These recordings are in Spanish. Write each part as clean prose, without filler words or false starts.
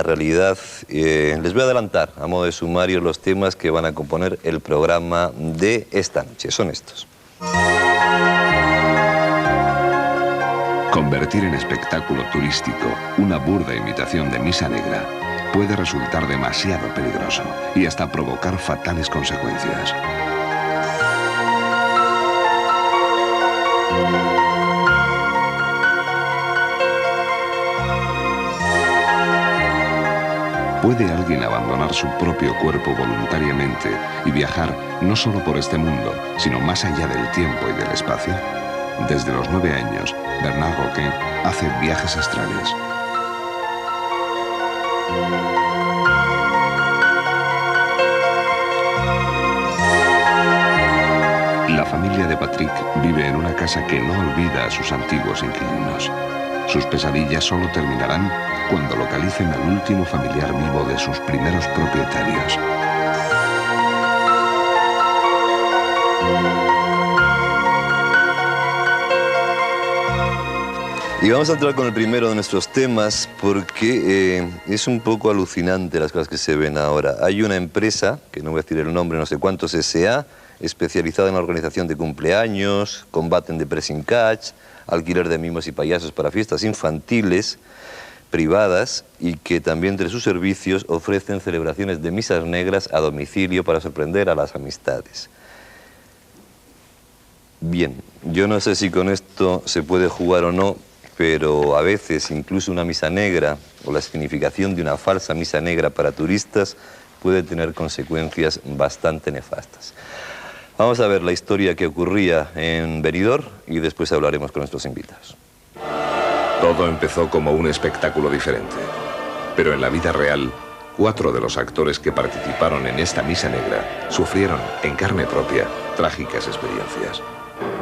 realidad. Les voy a adelantar, a modo de sumario, los temas que van a componer el programa de esta noche. Son estos. Convertir en espectáculo turístico una burda imitación de misa negra puede resultar demasiado peligroso y hasta provocar fatales consecuencias. ¿Puede alguien abandonar su propio cuerpo voluntariamente y viajar no solo por este mundo, sino más allá del tiempo y del espacio? Desde los 9 años, Bernard Roquet hace viajes astrales. La familia de Patrick vive en una casa que no olvida a sus antiguos inquilinos. Sus pesadillas solo terminarán cuando localicen al último familiar vivo de sus primeros propietarios. Y vamos a entrar con el primero de nuestros temas porque es un poco alucinante las cosas que se ven ahora. Hay una empresa, que no voy a decir el nombre, no sé cuántos S.A., especializada en la organización de cumpleaños, combaten de pressing catch, alquiler de mimos y payasos para fiestas infantiles privadas y que también entre sus servicios ofrecen celebraciones de misas negras a domicilio para sorprender a las amistades. Bien, yo no sé si con esto se puede jugar o no, pero a veces incluso una misa negra o la significación de una falsa misa negra para turistas puede tener consecuencias bastante nefastas. Vamos a ver la historia que ocurría en Benidorm y después hablaremos con nuestros invitados. Todo empezó como un espectáculo diferente, pero en la vida real, 4 de los actores que participaron en esta misa negra sufrieron en carne propia trágicas experiencias.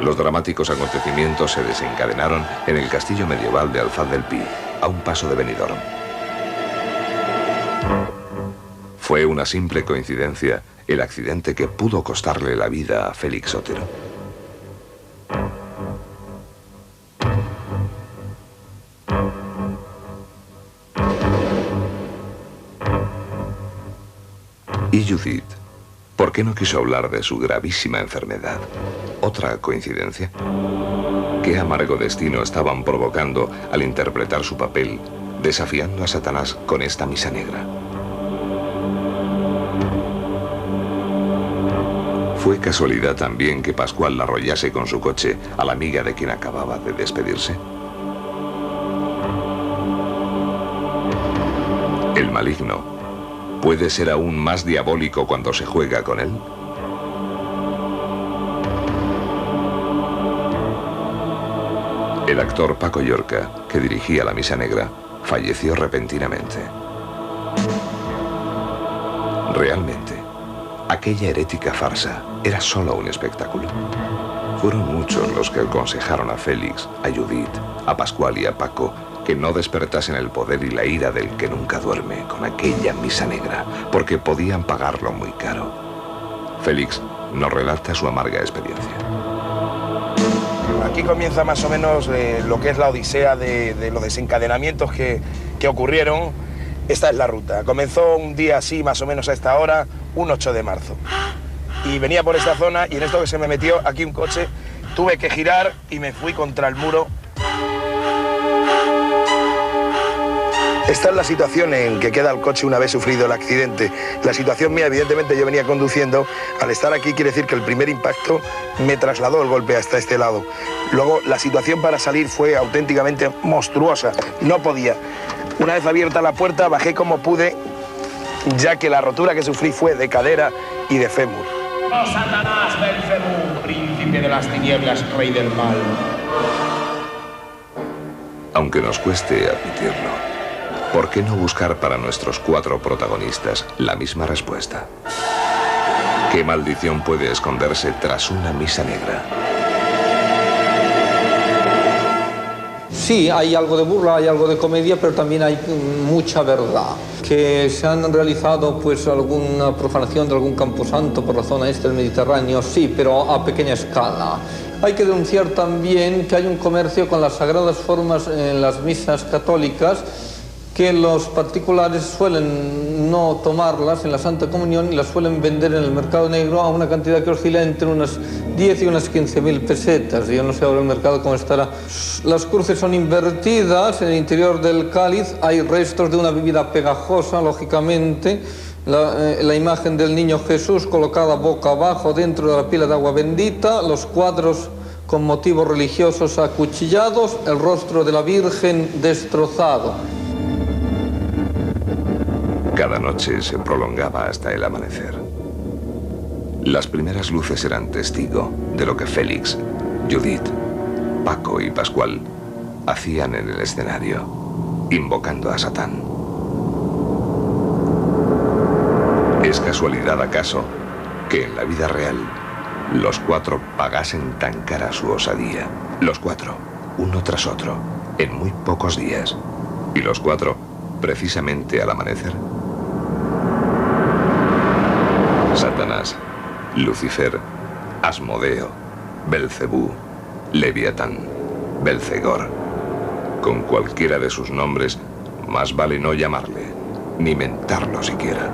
Los dramáticos acontecimientos se desencadenaron en el castillo medieval de Alfaz del Pi, a un paso de Benidorm. Fue una simple coincidencia el accidente que pudo costarle la vida a Félix Otero. ¿Y Judith? ¿Por qué no quiso hablar de su gravísima enfermedad? ¿Otra coincidencia? ¿Qué amargo destino estaban provocando al interpretar su papel, desafiando a Satanás con esta misa negra? ¿Fue casualidad también que Pascual la arrollase con su coche a la amiga de quien acababa de despedirse? ¿El maligno puede ser aún más diabólico cuando se juega con él? El actor Paco Llorca, que dirigía la misa negra, falleció repentinamente. Realmente, aquella herética farsa era solo un espectáculo. Fueron muchos los que aconsejaron a Félix, a Judith, a Pascual y a Paco que no despertasen el poder y la ira del que nunca duerme con aquella misa negra, porque podían pagarlo muy caro. Félix nos relata su amarga experiencia. Aquí comienza más o menos lo que es la odisea de los desencadenamientos que ocurrieron. Esta es la ruta. Comenzó un día así, más o menos a esta hora, un 8 de marzo. Y venía por esta zona y en esto que se me metió aquí un coche, tuve que girar y me fui contra el muro. Esta es la situación en que queda el coche una vez sufrido el accidente. La situación mía, evidentemente, yo venía conduciendo. Al estar aquí quiere decir que el primer impacto me trasladó el golpe hasta este lado. Luego, la situación para salir fue auténticamente monstruosa. No podía. Una vez abierta la puerta, bajé como pude, ya que la rotura que sufrí fue de cadera y de fémur. ¡Oh, Satanás, Belcebú, príncipe de las tinieblas, rey del mal! Aunque nos cueste admitirlo, ¿por qué no buscar para nuestros 4 protagonistas la misma respuesta? ¿Qué maldición puede esconderse tras una misa negra? Sí, hay algo de burla, hay algo de comedia, pero también hay mucha verdad. Que se han realizado pues alguna profanación de algún camposanto por la zona este del Mediterráneo, sí, pero a pequeña escala. Hay que denunciar también que hay un comercio con las sagradas formas en las misas católicas que los particulares suelen no tomarlas en la Santa Comunión y las suelen vender en el mercado negro a una cantidad que oscila entre unas 10 y unas 15.000 pesetas. Yo no sé ahora el mercado cómo estará. Las cruces son invertidas, en el interior del cáliz hay restos de una bebida pegajosa, lógicamente. La imagen del niño Jesús colocada boca abajo dentro de la pila de agua bendita, los cuadros con motivos religiosos acuchillados, el rostro de la Virgen destrozado. Cada noche se prolongaba hasta el amanecer. Las primeras luces eran testigo de lo que Félix, Judith, Paco y Pascual hacían en el escenario, invocando a Satán. ¿Es casualidad acaso que en la vida real los cuatro pagasen tan cara su osadía? Los cuatro, uno tras otro, en muy pocos días. Y los cuatro, precisamente al amanecer. Satanás, Lucifer, Asmodeo, Belcebú, Leviatán, Belcegor. Con cualquiera de sus nombres, más vale no llamarle, ni mentarlo siquiera.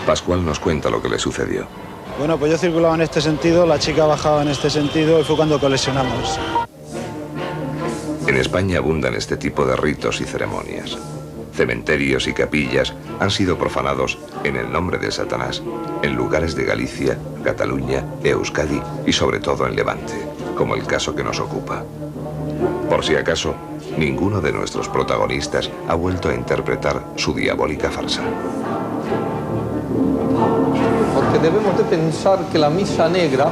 Pascual nos cuenta lo que le sucedió. Bueno, pues yo circulaba en este sentido, la chica bajaba en este sentido y fue cuando colisionamos. En España abundan este tipo de ritos y ceremonias. Cementerios y capillas han sido profanados en el nombre de Satanás en lugares de Galicia, Cataluña, Euskadi y sobre todo en Levante, como el caso que nos ocupa. Por si acaso, ninguno de nuestros protagonistas ha vuelto a interpretar su diabólica farsa. Porque debemos de pensar que la misa negra,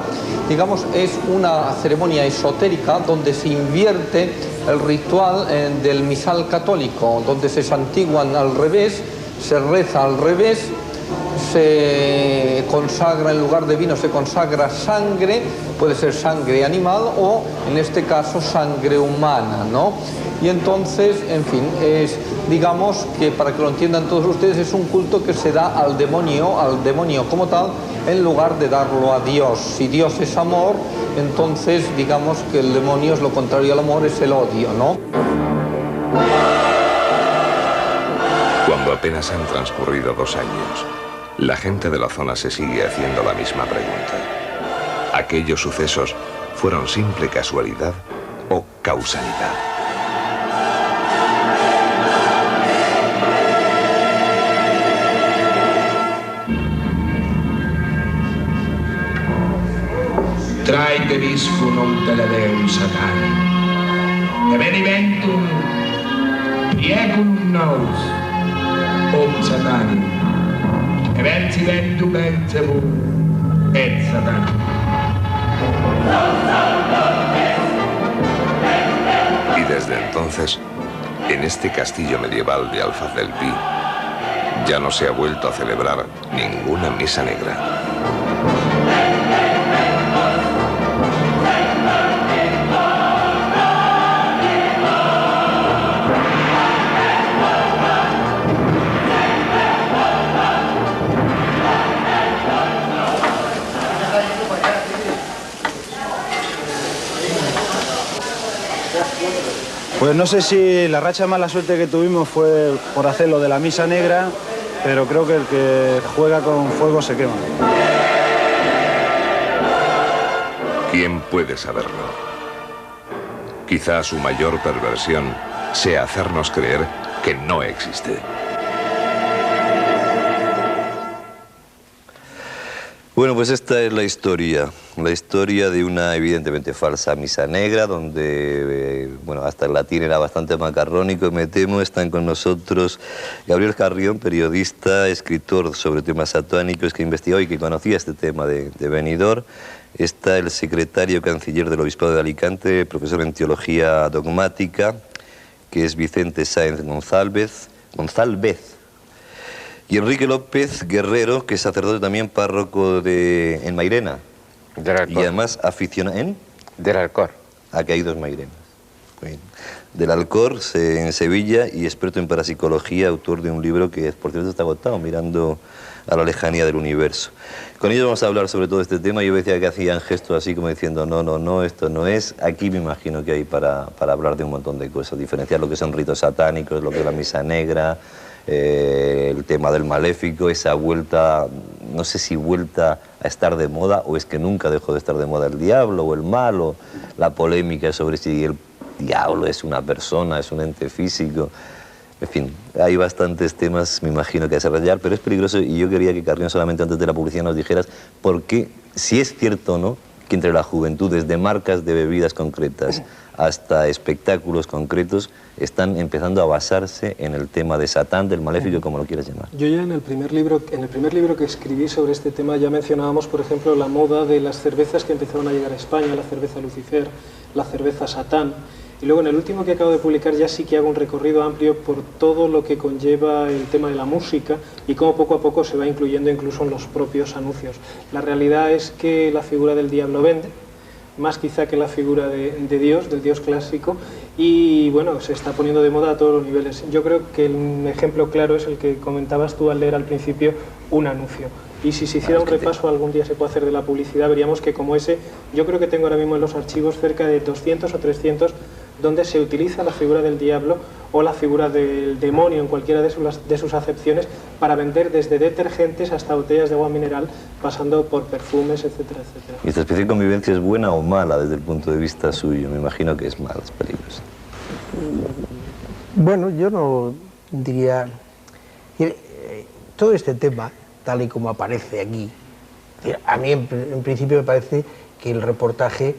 digamos, es una ceremonia esotérica donde se invierte el ritual del misal católico, donde se santiguan al revés, se reza al revés, se consagra en lugar de vino, se consagra sangre, puede ser sangre animal o, en este caso, sangre humana, ¿no? Y entonces, en fin, digamos que para que lo entiendan todos ustedes, es un culto que se da al demonio como tal, en lugar de darlo a Dios. Si Dios es amor, entonces digamos que el demonio es lo contrario al amor, es el odio, ¿no? Cuando apenas han transcurrido 2 años, la gente de la zona se sigue haciendo la misma pregunta. ¿Aquellos sucesos fueron simple casualidad o causalidad? Traite visco non te le deum Satan. Evenimentum diebulum nos, ob Satan. Eversiventum Belcebú, et Satan. Y desde entonces, en este castillo medieval de Alfaz del Pi, ya no se ha vuelto a celebrar ninguna misa negra. Pues no sé si la racha mala suerte que tuvimos fue por hacer lo de la misa negra, pero creo que el que juega con fuego se quema. ¿Quién puede saberlo? Quizá su mayor perversión sea hacernos creer que no existe. Bueno, pues esta es la historia de una evidentemente falsa misa negra, donde, bueno, hasta el latín era bastante macarrónico, me temo. Están con nosotros Gabriel Carrión, periodista, escritor sobre temas satánicos, que investigó y que conocía este tema de Benidorm. Está el secretario canciller del Obispado de Alicante, profesor en Teología Dogmática, que es Vicente Sáenz González. Y Enrique López Guerrero, que es sacerdote también, párroco en Mairena. Del Alcor. Y además aficionado en... Del Alcor. Aquí hay 2 Mairenas. Bien. del Alcor, en Sevilla, y experto en parapsicología, autor de un libro que, por cierto, está agotado, Mirando a la lejanía del universo. Con ellos vamos a hablar sobre todo este tema. Yo decía que hacían gestos así como diciendo no, esto no es. Aquí me imagino que hay para hablar de un montón de cosas, diferenciar lo que son ritos satánicos, lo que es la misa negra, el tema del maléfico, esa vuelta, no sé si vuelta a estar de moda o es que nunca dejó de estar de moda el diablo o el malo, la polémica sobre si el diablo es una persona, es un ente físico. En fin, hay bastantes temas, me imagino, que desarrollar, pero es peligroso y yo quería que, Carrión, solamente antes de la publicidad nos dijeras por qué, si es cierto o no, que entre la juventud, desde marcas de bebidas concretas hasta espectáculos concretos, están empezando a basarse en el tema de Satán, del maléfico, como lo quieras llamar. Yo ya en el primer libro que escribí sobre este tema ya mencionábamos, por ejemplo, la moda de las cervezas que empezaron a llegar a España, la cerveza Lucifer, la cerveza Satán. Y luego en el último que acabo de publicar ya sí que hago un recorrido amplio por todo lo que conlleva el tema de la música y cómo poco a poco se va incluyendo incluso en los propios anuncios. La realidad es que la figura del diablo vende, más quizá que la figura de Dios, del Dios clásico, y bueno, se está poniendo de moda a todos los niveles. Yo creo que un ejemplo claro es el que comentabas tú al leer al principio un anuncio. Y si se hiciera un repaso, algún día se puede hacer de la publicidad, veríamos que como ese, yo creo que tengo ahora mismo en los archivos cerca de 200 o 300 donde se utiliza la figura del diablo o la figura del demonio en cualquiera de sus acepciones para vender desde detergentes hasta botellas de agua mineral, pasando por perfumes, etcétera, etcétera. ¿Y esta especie de convivencia es buena o mala desde el punto de vista suyo? Me imagino que es mala, es peligrosa. Bueno, yo no diría... Todo este tema, tal y como aparece aquí, a mí en principio me parece que el reportaje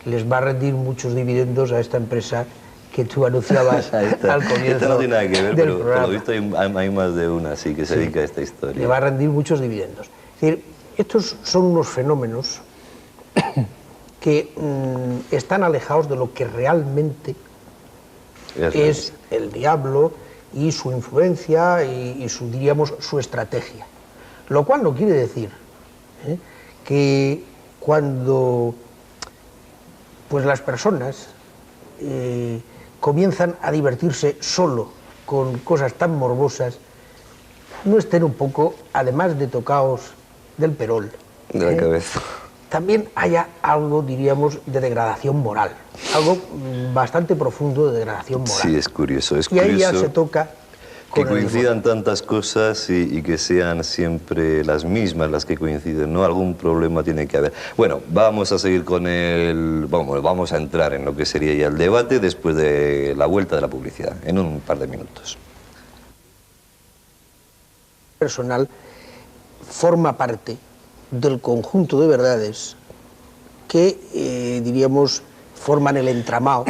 les va a rendir muchos dividendos a esta empresa que tú anunciabas al comienzo. Esta no tiene nada que ver, pero programa. Por lo visto hay más de una, sí, que se dedica a esta historia. Le va a rendir muchos dividendos. Es decir, estos son unos fenómenos que están alejados de lo que realmente es el diablo y su influencia y su, diríamos, su estrategia. Lo cual no quiere decir que cuando pues las personas comienzan a divertirse solo con cosas tan morbosas, no estén un poco, además de tocaos del perol, de la cabeza, también haya algo, diríamos, de degradación moral, algo bastante profundo de degradación moral. Sí, es curioso, es curioso. Y ahí ya se toca que coincidan tantas cosas y que sean siempre las mismas las que coinciden, ¿no? Algún problema tiene que haber. Bueno, vamos a seguir con vamos a entrar en lo que sería ya el debate después de la vuelta de la publicidad, en un par de minutos. Personal forma parte del conjunto de verdades que, diríamos, forman el entramado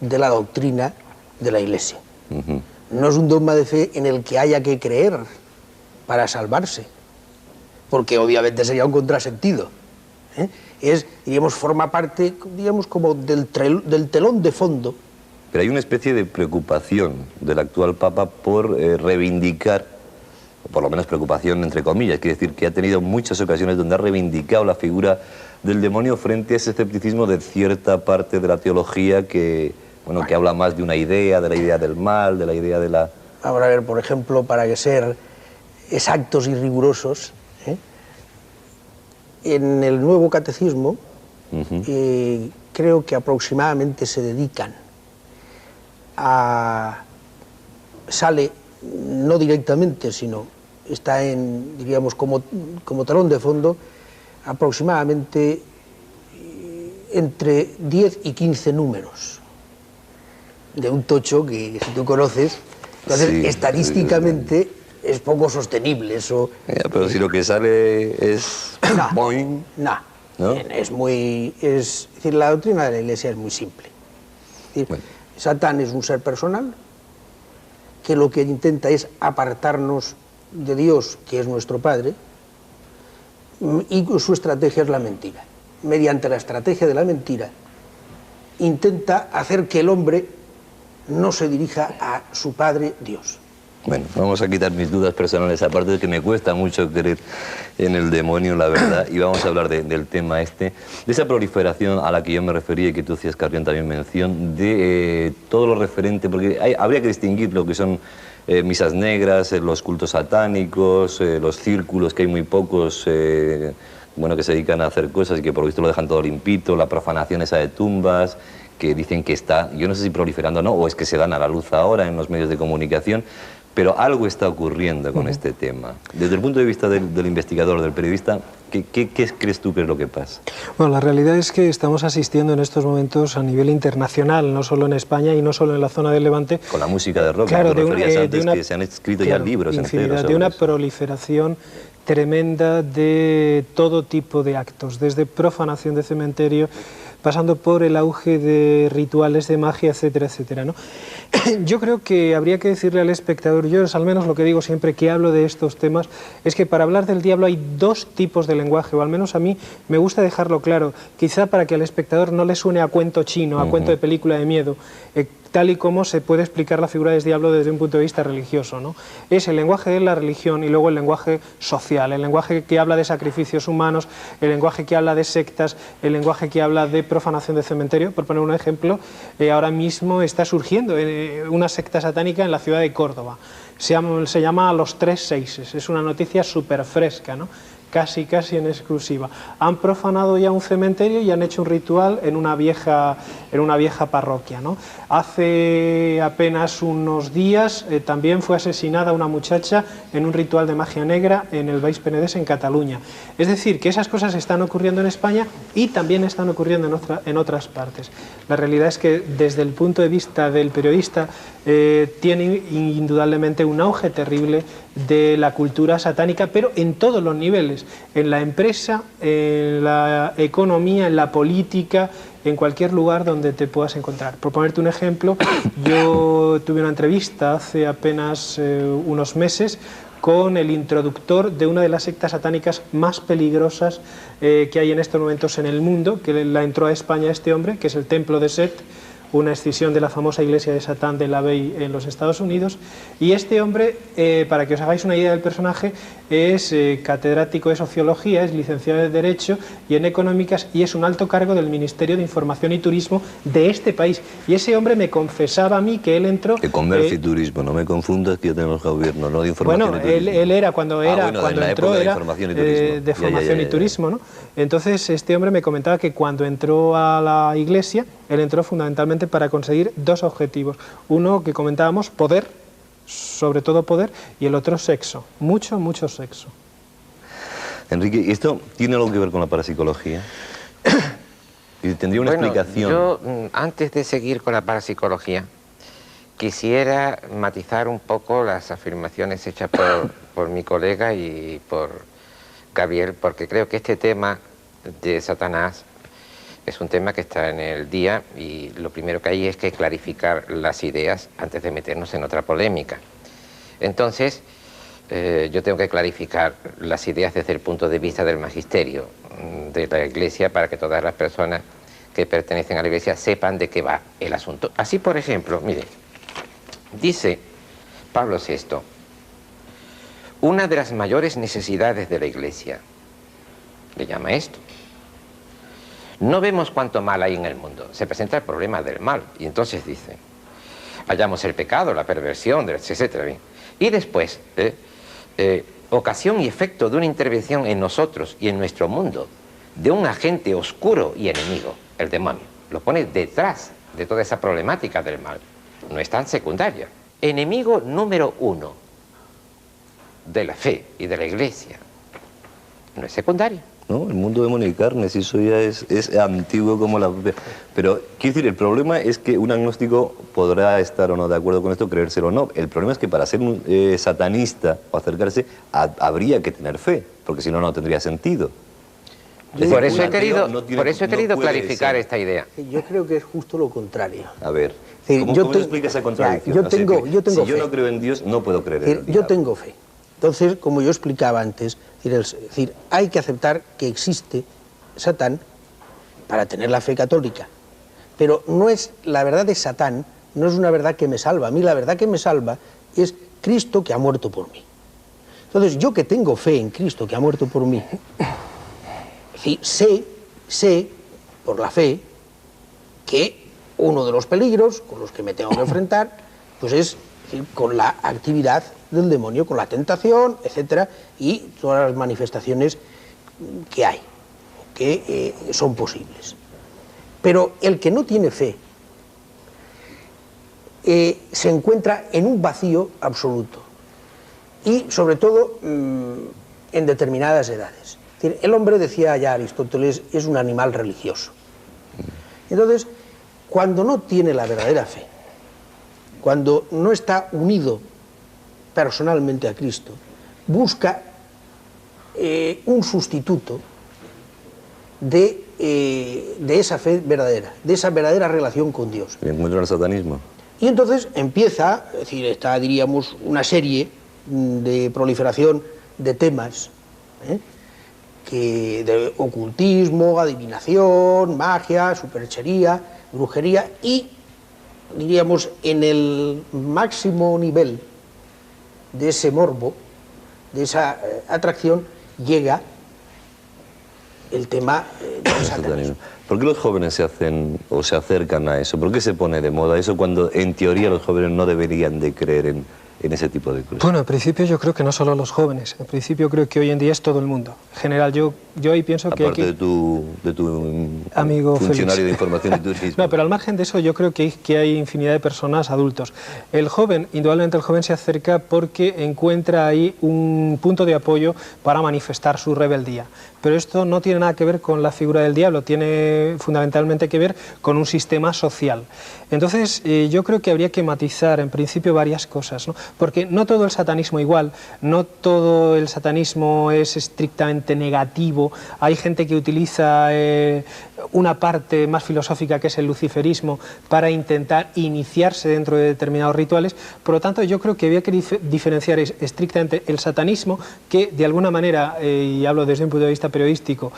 de la doctrina de la Iglesia. No es un dogma de fe en el que haya que creer para salvarse, porque obviamente sería un contrasentido. Es, diríamos, forma parte, digamos, como del telón de fondo. Pero hay una especie de preocupación del actual Papa por reivindicar, o por lo menos preocupación entre comillas, quiere decir que ha tenido muchas ocasiones donde ha reivindicado la figura del demonio frente a ese escepticismo de cierta parte de la teología que... Bueno, que habla más de una idea, de la idea del mal, de la idea de la... Ahora, a ver, por ejemplo, para que ser exactos y rigurosos, en el nuevo catecismo creo que aproximadamente se dedican a... Sale, no directamente, sino está en, diríamos, como telón de fondo, aproximadamente entre 10 y 15 números de un tocho que si tú conoces, entonces sí, estadísticamente es poco sostenible eso. Pero si lo que sale es boing, ¿no? Es decir, la doctrina de la Iglesia es muy simple. Es decir, bueno. Satán es un ser personal que lo que intenta es apartarnos de Dios, que es nuestro Padre, y su estrategia es la mentira. Mediante la estrategia de la mentira intenta hacer que el hombre no se dirija a su Padre Dios, Bueno, vamos a quitar mis dudas personales, aparte de que me cuesta mucho creer en el demonio, la verdad, y vamos a hablar del tema de esa proliferación a la que yo me refería y que tú hacías, Carrión, también mención, de todo lo referente, porque habría que distinguir lo que son misas negras, los cultos satánicos, los círculos, que hay muy pocos, bueno, que se dedican a hacer cosas y que por lo visto lo dejan todo limpito, la profanación esa de tumbas, que dicen que está, yo no sé si proliferando o no, o es que se dan a la luz ahora en los medios de comunicación, pero algo está ocurriendo con este tema. Desde el punto de vista del investigador, del periodista, ¿qué crees tú que es lo que pasa? Bueno, la realidad es que estamos asistiendo en estos momentos a nivel internacional, no solo en España y no solo en la zona del Levante. Con la música de rock, claro, que referías antes, que se han escrito ya libros enteros. De una proliferación tremenda de todo tipo de actos, desde profanación de cementerio, pasando por el auge de rituales de magia, etcétera, etcétera, ¿no? Yo creo que habría que decirle al espectador, yo es al menos lo que digo siempre que hablo de estos temas, es que para hablar del diablo hay dos tipos de lenguaje, o al menos a mí me gusta dejarlo claro, quizá para que al espectador no le suene a cuento chino, a cuento de película de miedo, tal y como se puede explicar la figura del diablo desde un punto de vista religioso, ¿no? Es el lenguaje de la religión y luego el lenguaje social, el lenguaje que habla de sacrificios humanos, el lenguaje que habla de sectas, el lenguaje que habla de profanación de cementerio. Por poner un ejemplo, ahora mismo está surgiendo una secta satánica en la ciudad de Córdoba. Se llama Los Tres Seises, es una noticia súper fresca, ¿no? Casi en exclusiva. Han profanado ya un cementerio y han hecho un ritual en una vieja parroquia, ¿no? Hace apenas unos días también fue asesinada una muchacha en un ritual de magia negra en el Baix Penedès, en Cataluña. Es decir, que esas cosas están ocurriendo en España y también están ocurriendo en otras partes. La realidad es que desde el punto de vista del periodista tiene indudablemente un auge terrible de la cultura satánica, pero en todos los niveles, en la empresa, en la economía, en la política, en cualquier lugar donde te puedas encontrar. Por ponerte un ejemplo, yo tuve una entrevista hace apenas unos meses con el introductor de una de las sectas satánicas más peligrosas que hay en estos momentos en el mundo, que la entró a España este hombre, que es el Templo de Set, una escisión de la famosa iglesia de Satán de LaVey en los Estados Unidos. Y este hombre, para que os hagáis una idea del personaje, es catedrático de Sociología, es licenciado en Derecho y en Económicas y es un alto cargo del Ministerio de Información y Turismo de este país. Y ese hombre me confesaba a mí que él entró... De comercio y turismo, no me confundas que ya tenemos gobierno, no de información y turismo. Él era, cuando entró, era de formación y turismo, ¿no? Entonces este hombre me comentaba que cuando entró a la iglesia, él entró fundamentalmente para conseguir dos objetivos. Uno que comentábamos, poder, sobre todo poder, y el otro sexo, mucho sexo. Enrique, ¿y esto tiene algo que ver con la parapsicología? ¿Y tendría una explicación? Yo, antes de seguir con la parapsicología, quisiera matizar un poco las afirmaciones hechas por mi colega y por Gabriel, porque creo que este tema de Satanás es un tema que está en el día y lo primero que hay es que clarificar las ideas antes de meternos en otra polémica. Entonces, yo tengo que clarificar las ideas desde el punto de vista del magisterio de la Iglesia para que todas las personas que pertenecen a la Iglesia sepan de qué va el asunto. Así, por ejemplo, mire, dice Pablo VI, una de las mayores necesidades de la Iglesia, le llama esto. No vemos cuánto mal hay en el mundo, se presenta el problema del mal, y entonces dice, hallamos el pecado, la perversión, etcétera. Y después, ocasión y efecto de una intervención en nosotros y en nuestro mundo, de un agente oscuro y enemigo, el demonio. Lo pone detrás de toda esa problemática del mal, no es tan secundaria. Enemigo número uno de la fe y de la Iglesia, no es secundario. ¿No? El mundo de demonio y carne, si eso ya es antiguo como la... Pero, quiero decir, el problema es que un agnóstico podrá estar o no de acuerdo con esto, creérselo o no. El problema es que para ser un satanista o acercarse, habría que tener fe, porque si no, no tendría sentido. Por eso he querido clarificar esta idea. Yo creo que es justo lo contrario. A ver, ¿cómo se explica esa contradicción? Yo tengo si fe. Yo no creo en Dios, no puedo creer en el diablo. Yo tengo fe. Entonces, como yo explicaba antes, es decir, hay que aceptar que existe Satán para tener la fe católica. Pero no es la verdad de Satán, no es una verdad que me salva. A mí la verdad que me salva es Cristo que ha muerto por mí. Entonces, yo que tengo fe en Cristo que ha muerto por mí, es decir, sé, por la fe, que uno de los peligros con los que me tengo que enfrentar, pues es decir, con la actividad del demonio, con la tentación, etcétera, y todas las manifestaciones que hay, que son posibles. Pero el que no tiene fe se encuentra en un vacío absoluto y sobre todo en determinadas edades. Es decir, el hombre, decía ya Aristóteles, es un animal religioso. Entonces, cuando no tiene la verdadera fe, cuando no está unido personalmente a Cristo, busca un sustituto de esa fe verdadera, de esa verdadera relación con Dios. Y encuentra el satanismo. Y entonces empieza, es decir, está, diríamos, una serie de proliferación de temas, de ocultismo, adivinación, magia, superchería, brujería, y, diríamos, en el máximo nivel de ese morbo, de esa atracción, llega el tema del satanismo. ¿Por qué los jóvenes se hacen o se acercan a eso? ¿Por qué se pone de moda eso cuando en teoría los jóvenes no deberían de creer en ese tipo de cosas? Bueno, en principio yo creo que no solo los jóvenes, en principio creo que hoy en día es todo el mundo. En general yo ahí pienso que... Aparte de tu amigo funcionario Félix. de información y turismo. No, pero al margen de eso yo creo que hay infinidad de personas, adultos. El joven, indudablemente el joven se acerca porque encuentra ahí un punto de apoyo para manifestar su rebeldía. Pero esto no tiene nada que ver con la figura del diablo, tiene fundamentalmente que ver con un sistema social. Entonces yo creo que habría que matizar en principio varias cosas, ¿no? Porque no todo el satanismo igual, no todo el satanismo es estrictamente negativo. Hay gente que utiliza una parte más filosófica, que es el luciferismo, para intentar iniciarse dentro de determinados rituales. Por lo tanto, yo creo que había que diferenciar estrictamente el satanismo, que de alguna manera, y hablo desde un punto de vista periodístico,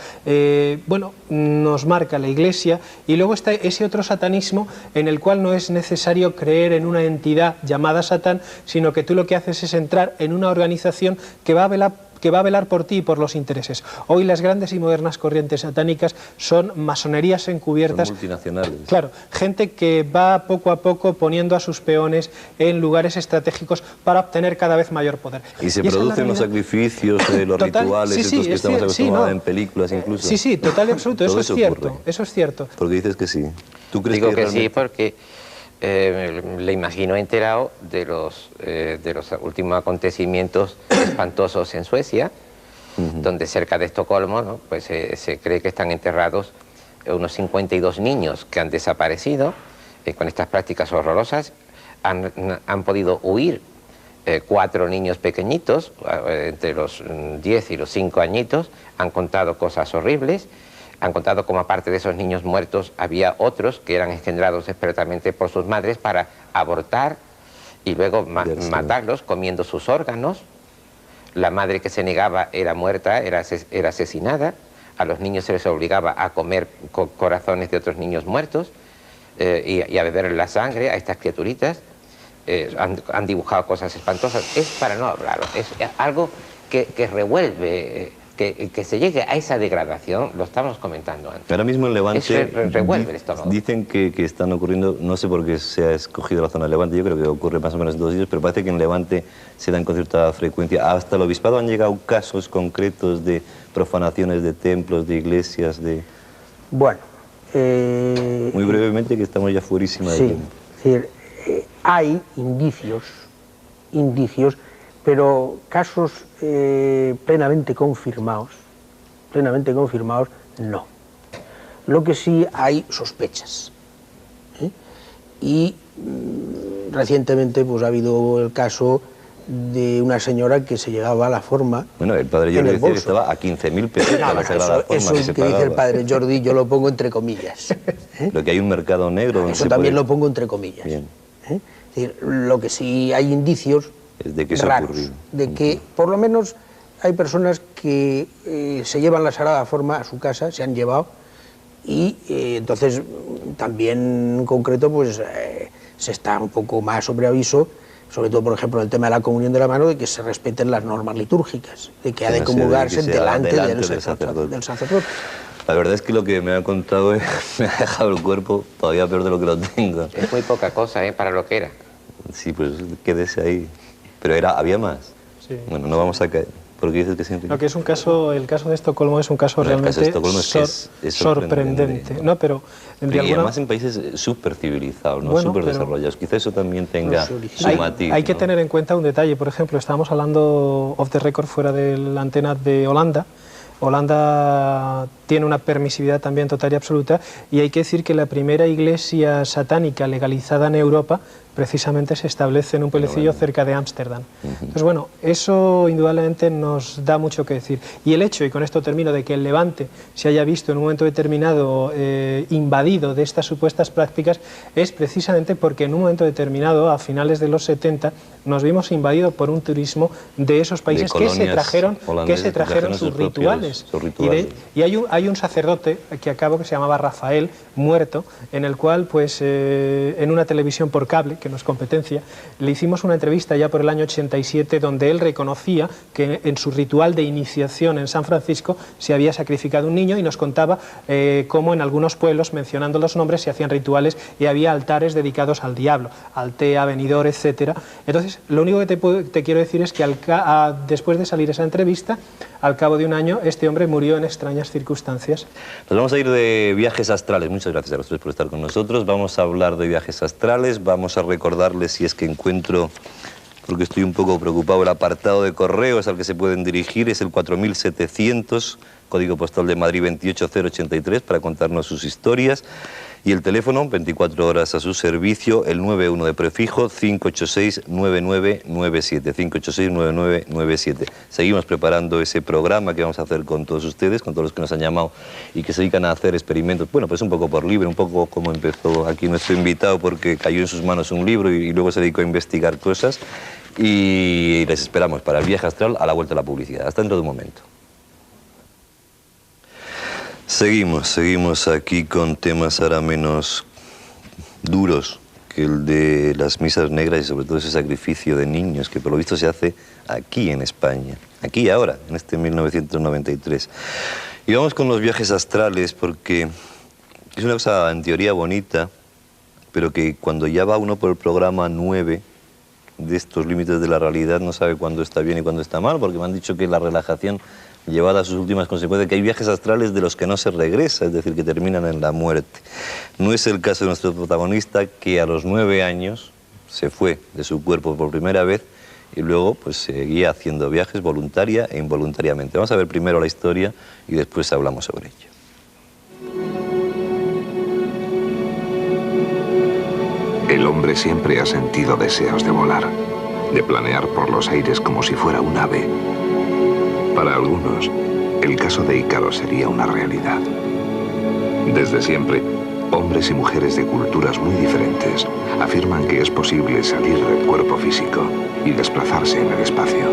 bueno, nos marca la Iglesia, y luego está ese otro satanismo en el cual no es necesario creer en una entidad llamada Satán, sino que tú lo que haces es entrar en una organización que va a velar por ti y por los intereses. Hoy las grandes y modernas corrientes satánicas son masonerías encubiertas. Son multinacionales. Claro, gente que va poco a poco poniendo a sus peones en lugares estratégicos para obtener cada vez mayor poder. Y se producen los sacrificios, los total, rituales, sí, estos que estamos acostumbrados no. en películas incluso. Sí, sí, total y absoluto, eso es cierto, ocurre. eso es cierto. Porque dices que sí. ¿Tú crees Digo que realmente... sí, porque le imagino enterado de los últimos acontecimientos espantosos en Suecia, donde cerca de Estocolmo, ¿no? Pues se cree que están enterrados unos 52 niños que han desaparecido con estas prácticas horrorosas. Han podido huir 4 niños pequeñitos, entre los 10 y los 5 añitos, han contado cosas horribles. Han contado cómo aparte de esos niños muertos había otros que eran engendrados expertamente por sus madres para abortar y luego matarlos comiendo sus órganos. La madre que se negaba era muerta, era asesinada. A los niños se les obligaba a comer corazones de otros niños muertos y a beber la sangre a estas criaturitas. Han dibujado cosas espantosas. Es para no hablar, es algo que revuelve... Que se llegue a esa degradación, lo estamos comentando antes. Ahora mismo en Levante revuelve el estómago. Dicen que están ocurriendo, no sé por qué se ha escogido la zona de Levante, yo creo que ocurre más o menos en todos ellos, pero parece que en Levante se dan con cierta frecuencia. Hasta el obispado han llegado casos concretos de profanaciones de templos, de iglesias, de... Bueno... Muy brevemente, que estamos ya fuerísima de tiempo. Es decir, hay indicios, pero casos plenamente confirmados, no. Lo que sí hay sospechas. Y recientemente pues ha habido el caso de una señora que se llegaba a la forma. Bueno, el padre Jordi decía que estaba a 15.000 pesos la Sagrada Forma. Eso es que dice el padre Jordi, yo lo pongo entre comillas. Lo que hay un mercado negro. Eso también lo pongo entre comillas. Bien. Es decir, lo que sí hay indicios de que raros, de que por lo menos hay personas que se llevan la Sagrada Forma a su casa, se han llevado, y entonces también en concreto pues se está un poco más sobre aviso sobre todo, por ejemplo, en el tema de la comunión de la mano, de que se respeten las normas litúrgicas, de que ha de comulgarse delante del sacerdote. La verdad es que lo que me ha contado me ha dejado el cuerpo todavía peor de lo que lo tengo. Es muy poca cosa, para lo que era. Sí, pues quédese ahí. Pero había más. Sí. Bueno, no vamos a caer. Porque dices que siempre... Lo que es un caso, el caso de Estocolmo es un caso realmente es sorprendente. No, pero y además en países súper civilizados, ¿no? Súper desarrollados. Quizá eso también tenga su matiz. Hay que tener en cuenta un detalle. Por ejemplo, estábamos hablando off the record fuera de la antena de Holanda. Holanda tiene una permisividad también total y absoluta, y hay que decir que la primera iglesia satánica legalizada en Europa precisamente se establece en un pueblecillo cerca de Ámsterdam. Entonces, bueno, eso indudablemente nos da mucho que decir. Y el hecho, y con esto termino, de que el Levante se haya visto en un momento determinado invadido de estas supuestas prácticas es precisamente porque en un momento determinado, a finales de los 70, nos vimos invadidos por un turismo de esos países que se trajeron sus rituales. Y hay un sacerdote que acabo que se llamaba Rafael, muerto, en el cual, pues, en una televisión por cable, que no es competencia, le hicimos una entrevista ya por el año 87 donde él reconocía que en su ritual de iniciación en San Francisco se había sacrificado un niño, y nos contaba cómo en algunos pueblos, mencionando los nombres, se hacían rituales y había altares dedicados al diablo, Altea, Benidorm, etcétera. Entonces, lo único que te quiero decir es que después de salir esa entrevista, al cabo de un año, este hombre murió en extrañas circunstancias. Nos vamos a ir de viajes astrales. Muchas gracias a los tres por estar con nosotros. Vamos a hablar de viajes astrales, vamos a recordarles, si es que encuentro, porque estoy un poco preocupado, el apartado de correos al que se pueden dirigir es el 4700, código postal de Madrid 28083, para contarnos sus historias. Y el teléfono, 24 horas a su servicio, el 91 de prefijo, 586-9997, 586-9997. Seguimos preparando ese programa que vamos a hacer con todos ustedes, con todos los que nos han llamado y que se dedican a hacer experimentos. Bueno, pues un poco por libre, un poco como empezó aquí nuestro invitado, porque cayó en sus manos un libro y luego se dedicó a investigar cosas. Y les esperamos para el viaje astral a la vuelta de la publicidad. Hasta dentro de un momento. Seguimos aquí con temas ahora menos duros que el de las misas negras y sobre todo ese sacrificio de niños que por lo visto se hace aquí en España, aquí y ahora, en este 1993. Y vamos con los viajes astrales porque es una cosa en teoría bonita, pero que cuando ya va uno por el programa 9 de estos límites de la realidad no sabe cuándo está bien y cuándo está mal, porque me han dicho que la relajación llevada a sus últimas consecuencias, que hay viajes astrales de los que no se regresa, es decir, que terminan en la muerte. No es el caso de nuestro protagonista, que a los 9 años se fue de su cuerpo por primera vez y luego pues seguía haciendo viajes voluntaria e involuntariamente. Vamos a ver primero la historia y después hablamos sobre ello. El hombre siempre ha sentido deseos de volar, de planear por los aires como si fuera un ave. Para algunos, el caso de Ícaro sería una realidad. Desde siempre, hombres y mujeres de culturas muy diferentes afirman que es posible salir del cuerpo físico y desplazarse en el espacio.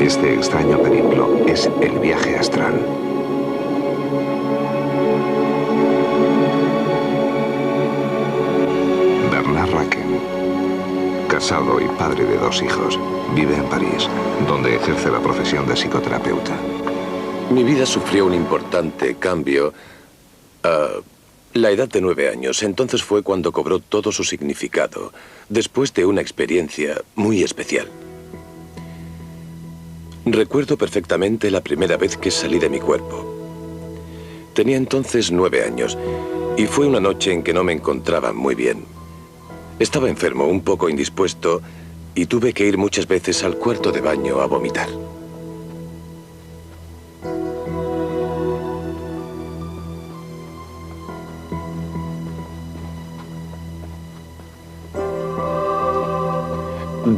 Este extraño periplo es el viaje astral. Bernard Racken, casado y padre de 2 hijos, vive en París, donde ejerce la profesión de psicoterapeuta. Mi vida sufrió un importante cambio a la edad de 9 años. Entonces fue cuando cobró todo su significado, después de una experiencia muy especial. Recuerdo perfectamente la primera vez que salí de mi cuerpo. Tenía entonces 9 años y fue una noche en que no me encontraba muy bien. Estaba enfermo, un poco indispuesto, y tuve que ir muchas veces al cuarto de baño a vomitar.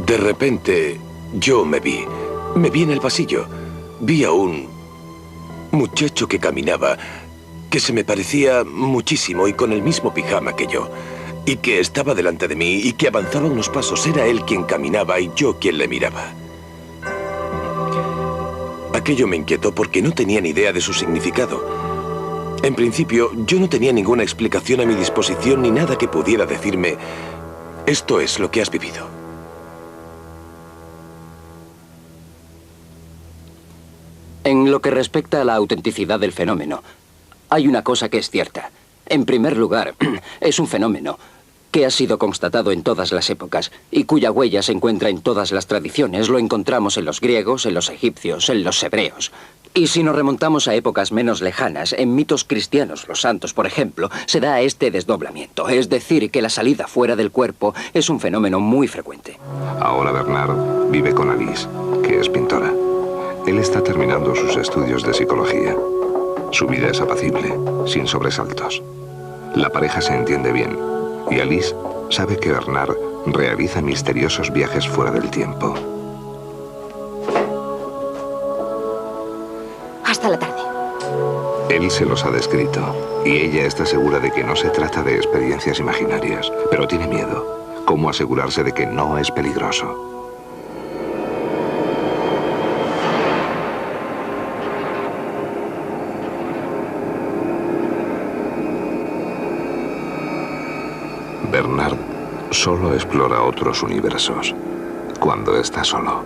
De repente, yo me vi en el pasillo. Vi a un muchacho que caminaba, que se me parecía muchísimo y con el mismo pijama que yo. Y que estaba delante de mí y que avanzaba unos pasos. Era él quien caminaba y yo quien le miraba. Aquello me inquietó porque no tenía ni idea de su significado. En principio, yo no tenía ninguna explicación a mi disposición ni nada que pudiera decirme: esto es lo que has vivido. En lo que respecta a la autenticidad del fenómeno, hay una cosa que es cierta. En primer lugar, es un fenómeno que ha sido constatado en todas las épocas y cuya huella se encuentra en todas las tradiciones. Lo encontramos en los griegos, en los egipcios, en los hebreos. Y si nos remontamos a épocas menos lejanas, en mitos cristianos, los santos, por ejemplo, se da este desdoblamiento. Es decir, que la salida fuera del cuerpo es un fenómeno muy frecuente. Ahora Bernard vive con Alice, que es pintora. Él está terminando sus estudios de psicología. Su vida es apacible, sin sobresaltos. La pareja se entiende bien y Alice sabe que Bernard realiza misteriosos viajes fuera del tiempo. Hasta la tarde. Él se los ha descrito y ella está segura de que no se trata de experiencias imaginarias, pero tiene miedo. ¿Cómo asegurarse de que no es peligroso? Bernard solo explora otros universos cuando está solo.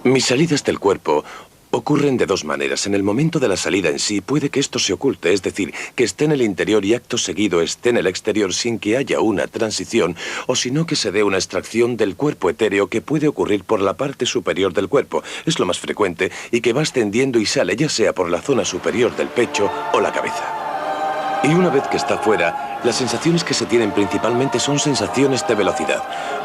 Mis salidas del cuerpo ocurren de dos maneras. En el momento de la salida en sí puede que esto se oculte, es decir, que esté en el interior y acto seguido esté en el exterior sin que haya una transición, o sino que se dé una extracción del cuerpo etéreo que puede ocurrir por la parte superior del cuerpo. Es lo más frecuente y que va ascendiendo y sale ya sea por la zona superior del pecho o la cabeza. Y una vez que está fuera, las sensaciones que se tienen principalmente son sensaciones de velocidad.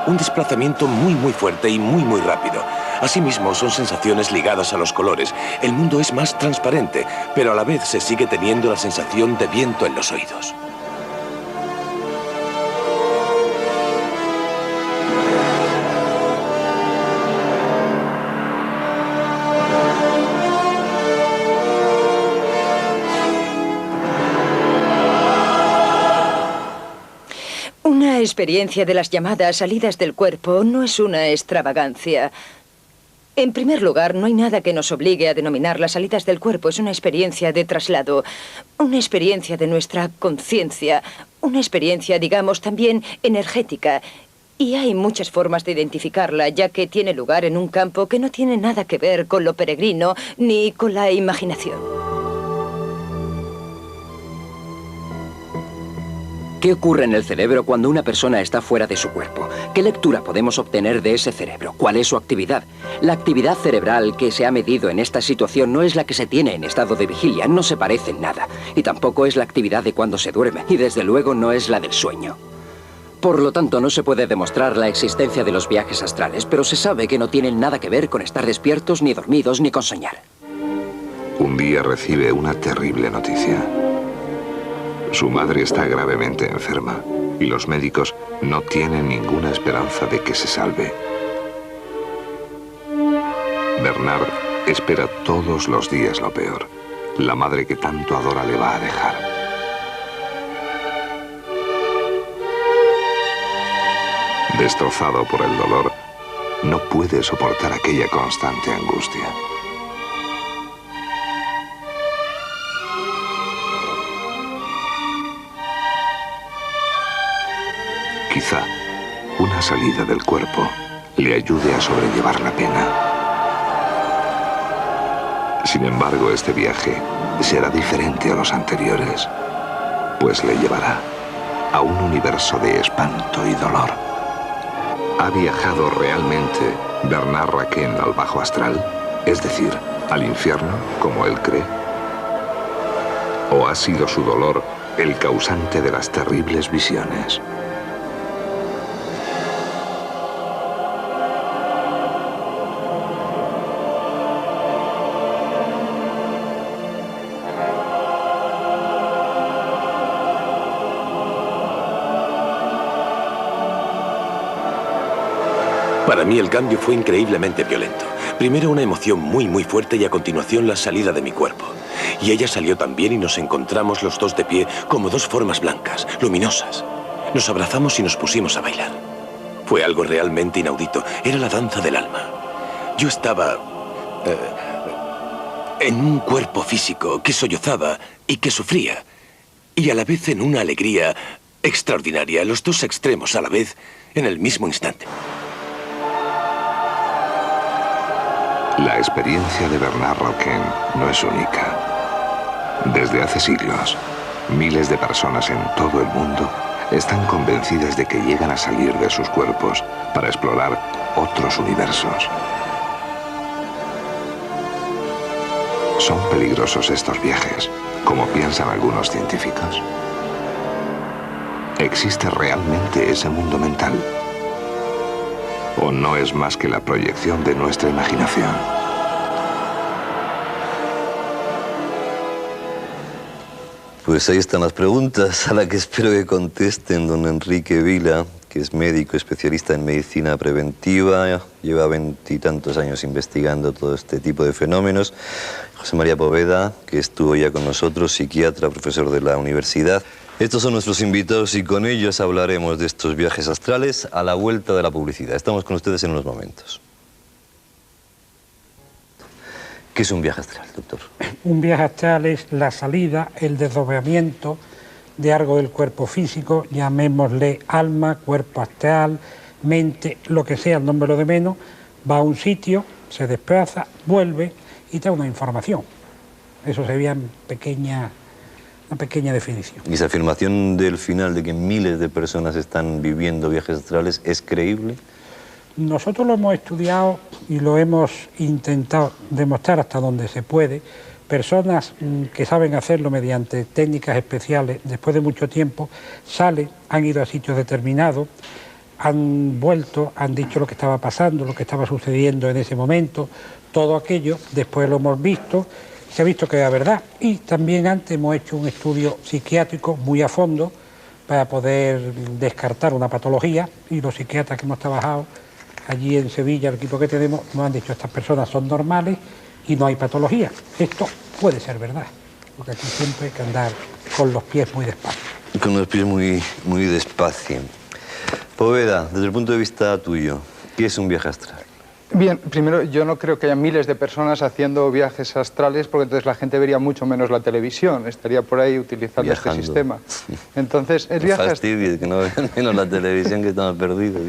Un desplazamiento muy fuerte y muy rápido. Asimismo, son sensaciones ligadas a los colores. El mundo es más transparente, pero a la vez se sigue teniendo la sensación de viento en los oídos. Una experiencia de las llamadas salidas del cuerpo no es una extravagancia. En primer lugar, no hay nada que nos obligue a denominar las salidas del cuerpo. Es una experiencia de traslado, una experiencia de nuestra conciencia, una experiencia, digamos, también energética. Y hay muchas formas de identificarla, ya que tiene lugar en un campo que no tiene nada que ver con lo peregrino ni con la imaginación. ¿Qué ocurre en el cerebro cuando una persona está fuera de su cuerpo? ¿Qué lectura podemos obtener de ese cerebro? ¿Cuál es su actividad? La actividad cerebral que se ha medido en esta situación no es la que se tiene en estado de vigilia, no se parece en nada. Y tampoco es la actividad de cuando se duerme, y desde luego no es la del sueño. Por lo tanto, no se puede demostrar la existencia de los viajes astrales, pero se sabe que no tienen nada que ver con estar despiertos, ni dormidos, ni con soñar. Un día recibe una terrible noticia. Su madre está gravemente enferma y los médicos no tienen ninguna esperanza de que se salve. Bernard espera todos los días lo peor. La madre que tanto adora le va a dejar. Destrozado por el dolor, no puede soportar aquella constante angustia. Quizá una salida del cuerpo le ayude a sobrellevar la pena. Sin embargo, este viaje será diferente a los anteriores, pues le llevará a un universo de espanto y dolor. ¿Ha viajado realmente Bernard Raquin al bajo astral? Es decir, al infierno, como él cree. ¿O ha sido su dolor el causante de las terribles visiones? Para mí el cambio fue increíblemente violento. Primero una emoción muy fuerte y a continuación la salida de mi cuerpo. y ella salió también y nos encontramos los dos de pie como dos formas blancas, luminosas. Nos abrazamos y nos pusimos a bailar. Fue algo realmente inaudito. Era la danza del alma. Yo estaba en un cuerpo físico que sollozaba y que sufría, y a la vez en una alegría extraordinaria, los dos extremos a la vez, en el mismo instante. La experiencia de Bernard Roquin no es única. Desde hace siglos, miles de personas en todo el mundo están convencidas de que llegan a salir de sus cuerpos para explorar otros universos. ¿Son peligrosos estos viajes, como piensan algunos científicos? ¿Existe realmente ese mundo mental? ¿O no es más que la proyección de nuestra imaginación? Pues ahí están las preguntas a las que espero que contesten don Enrique Vila, que es médico especialista en medicina preventiva, lleva 20 y tantos años investigando todo este tipo de fenómenos. José María Poveda, que estuvo ya con nosotros, psiquiatra, profesor de la universidad. Estos son nuestros invitados y con ellos hablaremos de estos viajes astrales a la vuelta de la publicidad. Estamos con ustedes en unos momentos. ¿Qué es un viaje astral, doctor? Un viaje astral es la salida, el desdoblamiento de algo del cuerpo físico, llamémosle alma, cuerpo astral, mente, lo que sea, el nombre de menos, va a un sitio, se desplaza, vuelve y trae una información. Eso sería una pequeña definición. ¿Y esa afirmación del final de que miles de personas están viviendo viajes astrales es creíble? Nosotros lo hemos estudiado y lo hemos intentado demostrar hasta donde se puede. Personas que saben hacerlo mediante técnicas especiales, después de mucho tiempo, salen, han ido a sitios determinados, han vuelto, han dicho lo que estaba pasando, lo que estaba sucediendo en ese momento, todo aquello, después lo hemos visto, se ha visto que era verdad. Y también antes hemos hecho un estudio psiquiátrico muy a fondo para poder descartar una patología, y los psiquiatras que hemos trabajado allí en Sevilla, el equipo que tenemos, nos han dicho estas personas son normales y no hay patología. Esto puede ser verdad, porque aquí siempre hay que andar con los pies muy despacio. Con los pies muy despacio. Poveda, desde el punto de vista tuyo, ¿qué es un viaje astral? Bien, primero, yo no creo que haya miles de personas haciendo viajes astrales, porque entonces la gente vería mucho menos la televisión, estaría por ahí utilizando Viajando. este sistema. Entonces, el viaje fastidio, que no vean menos la televisión, que estamos perdidos.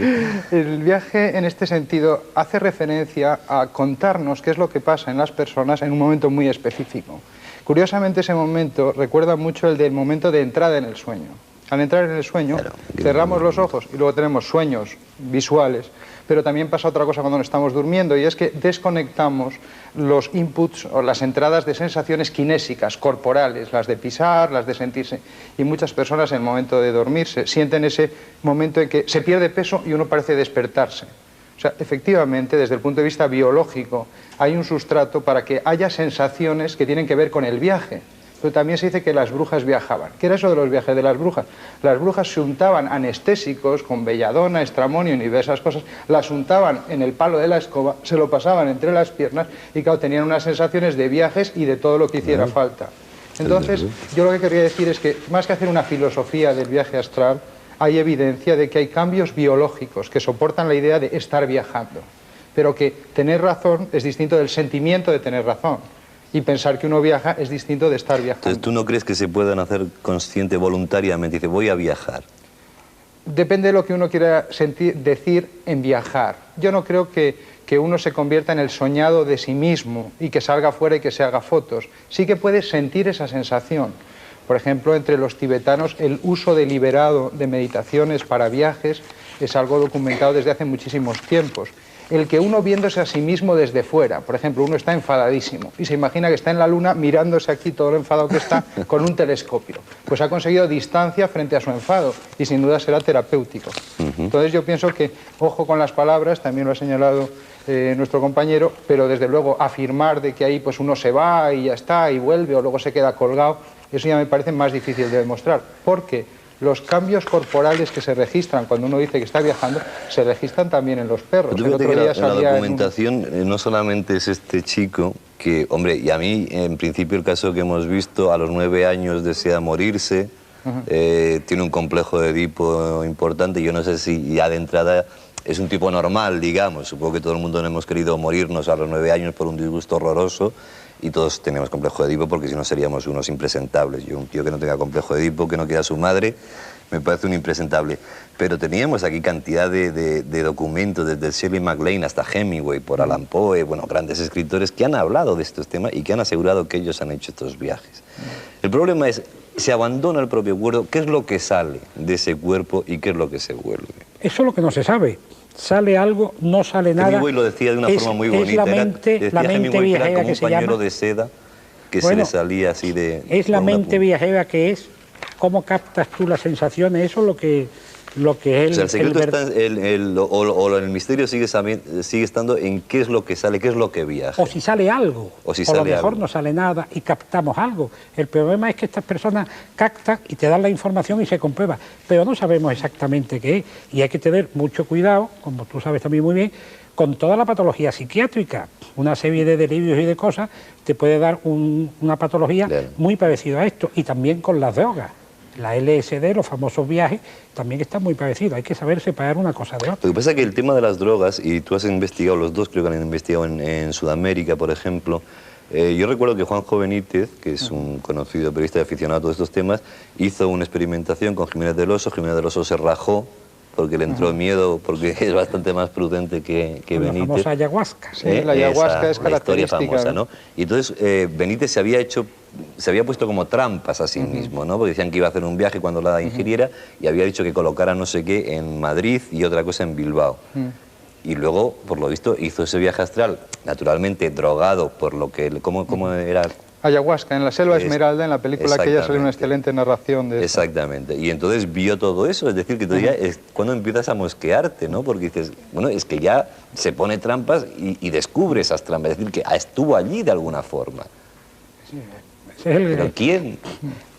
El viaje, en este sentido, hace referencia a contarnos qué es lo que pasa en las personas en un momento muy específico. Curiosamente, ese momento recuerda mucho el del momento de entrada en el sueño. Al entrar en el sueño, cerramos los ojos y luego tenemos sueños visuales, pero también pasa otra cosa cuando estamos durmiendo, y es que desconectamos los inputs o las entradas de sensaciones kinésicas, corporales, las de pisar, las de sentirse. Y muchas personas en el momento de dormirse sienten ese momento en que se pierde peso y uno parece despertarse. O sea, efectivamente, desde el punto de vista biológico, hay un sustrato para que haya sensaciones que tienen que ver con el viaje. Pero también se dice que las brujas viajaban. ¿Qué era eso de los viajes de las brujas? Las brujas se untaban anestésicos con belladona, estramonio y diversas cosas, las untaban en el palo de la escoba, se lo pasaban entre las piernas y, claro, tenían unas sensaciones de viajes y de todo lo que hiciera falta. Entonces, yo lo que quería decir es que, más que hacer una filosofía del viaje astral, hay evidencia de que hay cambios biológicos que soportan la idea de estar viajando, pero que tener razón es distinto del sentimiento de tener razón. Y pensar que uno viaja es distinto de estar viajando. Entonces, ¿tú no crees que se puedan hacer consciente voluntariamente? Dice, voy a viajar. Depende de lo que uno quiera decir en viajar. Yo no creo que uno se convierta en el soñado de sí mismo y que salga afuera y que se haga fotos. Sí que puede sentir esa sensación. Por ejemplo, entre los tibetanos, el uso deliberado de meditaciones para viajes es algo documentado desde hace muchísimos tiempos. El que uno viéndose a sí mismo desde fuera, por ejemplo, uno está enfadadísimo y se imagina que está en la luna mirándose aquí todo lo enfadado que está con un telescopio, pues ha conseguido distancia frente a su enfado y sin duda será terapéutico. Entonces yo pienso que, ojo con las palabras, también lo ha señalado nuestro compañero, pero desde luego afirmar de que ahí pues uno se va y ya está y vuelve o luego se queda colgado, eso ya me parece más difícil de demostrar, porque los cambios corporales que se registran cuando uno dice que está viajando, se registran también en los perros. En la documentación no solamente es este chico, que, hombre, y a mí, en principio, el caso que hemos visto, a los 9 años desea morirse, tiene un complejo de Edipo importante. Yo no sé si ya de entrada es un tipo normal, digamos. Supongo que todo el mundo no hemos querido morirnos a los 9 años por un disgusto horroroso, y todos tenemos complejo de Edipo, porque si no seríamos unos impresentables. Yo, un tío que no tenga complejo de Edipo, que no quiera a su madre, me parece un impresentable. Pero teníamos aquí cantidad de documentos, desde Shirley MacLaine hasta Hemingway, por Allan Poe, bueno, grandes escritores que han hablado de estos temas y que han asegurado que ellos han hecho estos viajes. El problema es, se abandona el propio cuerpo, ¿qué es lo que sale de ese cuerpo y qué es lo que se vuelve? Eso es lo que no se sabe. Sale algo, no sale nada. Hemingway lo decía de una forma muy bonita. Es la mente viajera que se llama. Un pañuelo de seda que se le salía así de... Es la mente viajera que es, cómo captas tú las sensaciones, eso es lo que es o sea, el secreto está el misterio sigue estando en qué es lo que sale, qué es lo que viaja. O si sale algo, o si a lo mejor no sale nada y captamos algo. El problema es que estas personas captan y te dan la información y se comprueba, pero no sabemos exactamente qué es, y hay que tener mucho cuidado, como tú sabes también muy bien, con toda la patología psiquiátrica. Una serie de delirios y de cosas te puede dar una patología muy parecida a esto, y también con las drogas. La LSD, los famosos viajes, también está muy parecido. Hay que saber separar una cosa de otra. Lo que pasa es que el tema de las drogas, y tú has investigado, los dos creo que han investigado en Sudamérica, por ejemplo. Yo recuerdo que Juanjo Benítez, que es un conocido periodista y aficionado a todos estos temas, hizo una experimentación con Jiménez del Oso. Jiménez del Oso se rajó porque le entró miedo, porque es bastante más prudente que Benítez. La famosa ayahuasca. Sí, la ayahuasca es característica. La historia famosa, ¿no? Y entonces Benítez se había puesto como trampas a sí mismo, ¿no? Porque decían que iba a hacer un viaje cuando la ingiriera, y había dicho que colocara no sé qué en Madrid y otra cosa en Bilbao. Y luego, por lo visto, hizo ese viaje astral, naturalmente drogado por lo que... ¿Cómo era? Ayahuasca, en la Selva Esmeralda, en la película aquella sale una excelente narración de esto. Exactamente, y entonces vio todo eso, es decir, que todavía es cuando empiezas a mosquearte, ¿no? Porque dices, bueno, es que ya se pone trampas y descubre esas trampas, es decir, que estuvo allí de alguna forma. ¿Pero quién?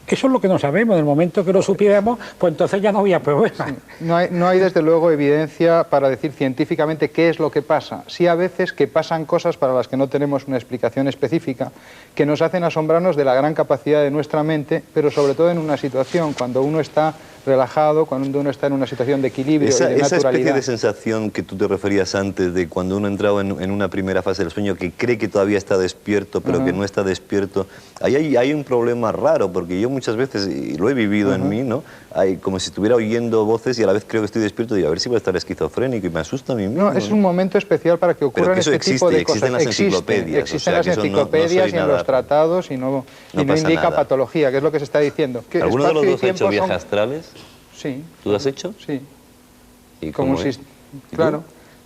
Eso es lo que no sabemos. En el momento que lo supiéramos, pues entonces ya no había problema. Sí. No hay desde luego evidencia para decir científicamente qué es lo que pasa. Sí, a veces que pasan cosas para las que no tenemos una explicación específica, que nos hacen asombrarnos de la gran capacidad de nuestra mente, pero sobre todo en una situación, cuando uno está relajado, cuando uno está en una situación de equilibrio y de naturalidad. Esa especie de sensación que tú te referías antes, de cuando uno ha entrado en una primera fase del sueño, que cree que todavía está despierto, pero que no está despierto, ahí hay un problema raro, porque yo muchas veces, y lo he vivido en mí, ¿no? Hay como si estuviera oyendo voces y a la vez creo que estoy despierto, y digo, a ver si voy a estar esquizofrénico, y me asusta a mí mismo. No, es un momento especial para que ocurran este tipo de cosas. Existen las enciclopedias. Existen las enciclopedias y en los tratados, y no indica patología, que es lo que se está diciendo. ¿Alguno de los dos ha hecho viajes astrales? Sí. ¿Tú lo has hecho? Sí. ¿Y cómo es? Claro.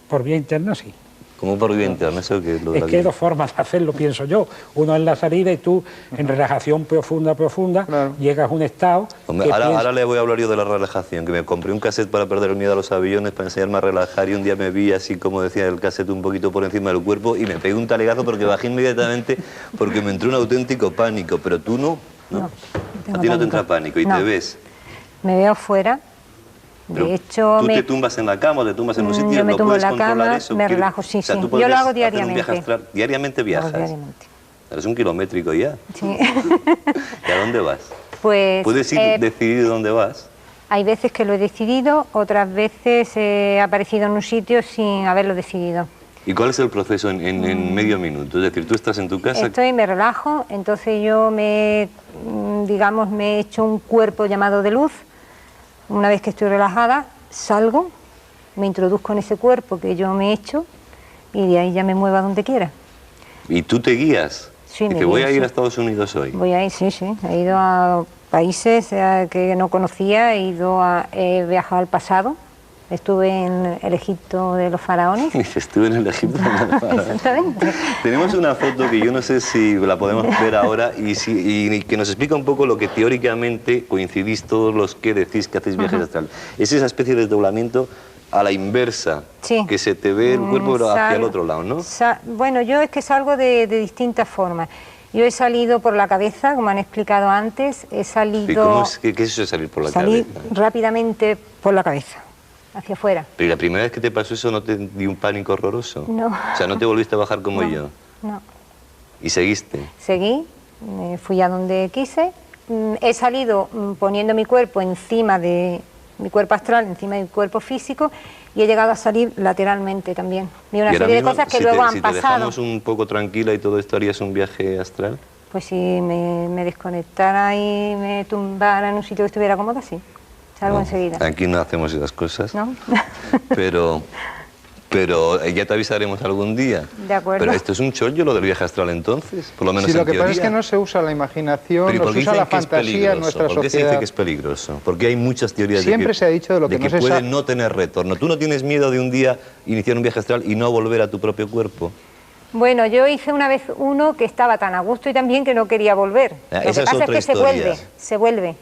Por vía interna, sí. ¿Cómo por vía interna? Eso que es que hay dos formas de hacerlo, pienso yo. Uno es la salida y tú, en relajación profunda, llegas a un estado... Hombre, ahora le voy a hablar yo de la relajación, que me compré un cassette para perder el miedo a los aviones, para enseñarme a relajar, y un día me vi así, como decía el cassette, un poquito por encima del cuerpo, y me pegué un talegazo porque bajé inmediatamente, porque me entró un auténtico pánico. Pero tú no. A ti no te entra pánico y te ves. Me veo fuera. De hecho, ¿tú te tumbas en la cama o te tumbas en un sitio? Yo me tumbo en la cama, eso? me relajo, sí, sí. Yo lo hago diariamente. ¿Diariamente viajas? Diariamente. Eres un kilométrico ya. Sí. ¿Y a dónde vas? Pues... ¿Puedes decidir dónde vas? Hay veces que lo he decidido, otras veces he aparecido en un sitio sin haberlo decidido. ¿Y cuál es el proceso en medio minuto? Es decir, tú estás en tu casa... Me relajo, entonces yo me he hecho un cuerpo llamado de luz. Una vez que estoy relajada, salgo, me introduzco en ese cuerpo que yo me he hecho y de ahí ya me muevo a donde quiera. ¿Y tú te guías? Sí, me voy a ir a Estados Unidos hoy. Voy a ir, sí. He ido a países que no conocía, he viajado al pasado. Estuve en el Egipto de los faraones. Estuve en el Egipto de los faraones. Exactamente. Tenemos una foto que yo no sé si la podemos ver ahora y que nos explica un poco lo que teóricamente coincidís todos los que decís que hacéis viajes astrales. Es esa especie de desdoblamiento a la inversa, que se te ve el cuerpo pero hacia el otro lado, ¿no? Bueno, yo es que salgo de distintas formas. Yo he salido por la cabeza, como han explicado antes, he salido... ¿Qué es eso de salir por la cabeza? Salir rápidamente por la cabeza. Hacia afuera. Pero la primera vez que te pasó eso, ¿no te dio un pánico horroroso? No. O sea, ¿no te volviste a bajar como yo? No. ¿Y seguiste? Seguí, fui a donde quise. He salido poniendo mi cuerpo encima de mi cuerpo astral, encima de mi cuerpo físico, y he llegado a salir lateralmente también. Y una serie de cosas que luego han pasado. Si te dejamos un poco tranquila y todo esto, ¿harías un viaje astral? Pues si me desconectara y me tumbara en un sitio que estuviera cómoda, sí. Salgo enseguida. Aquí no hacemos esas cosas. ¿No? Pero ya te avisaremos algún día. De acuerdo. Pero esto es un chollo, lo del viaje astral, entonces, por lo menos sí, en lo que teoría. pasa es que no se usa la imaginación, no se usa la fantasía en nuestra sociedad. ¿Por qué se dice que es peligroso? Porque hay muchas teorías Siempre se ha dicho de lo que no se puede sabe. no tener retorno. ¿Tú no tienes miedo de un día iniciar un viaje astral y no volver a tu propio cuerpo? Bueno, yo hice una vez uno que estaba tan a gusto y tan bien que no quería volver. Lo que pasa es que se vuelve.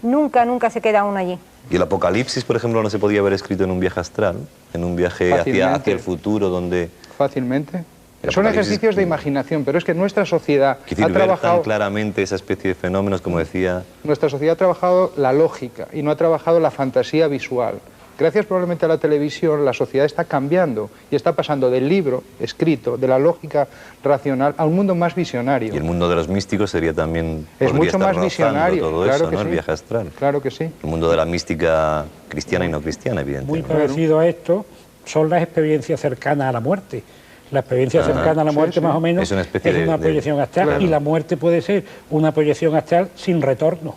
Nunca se queda uno allí. ¿Y el Apocalipsis, por ejemplo, no se podía haber escrito en un viaje astral? ¿En un viaje hacia el futuro donde...? Fácilmente. Son ejercicios de imaginación, pero es que nuestra sociedad ha trabajado... tan claramente esa especie de fenómenos, como decía... Nuestra sociedad ha trabajado la lógica y no ha trabajado la fantasía visual. Gracias probablemente a la televisión, la sociedad está cambiando y está pasando del libro escrito, de la lógica racional, a un mundo más visionario. Y el mundo de los místicos sería también... Es mucho más visionario, todo claro eso, que ¿no? sí. El viaje astral. Claro que sí. El mundo de la mística cristiana y no cristiana, evidentemente. Muy parecido a esto son las experiencias cercanas a la muerte. La experiencia cercana a la muerte, más o menos, es una proyección astral, claro. Y la muerte puede ser una proyección astral sin retorno.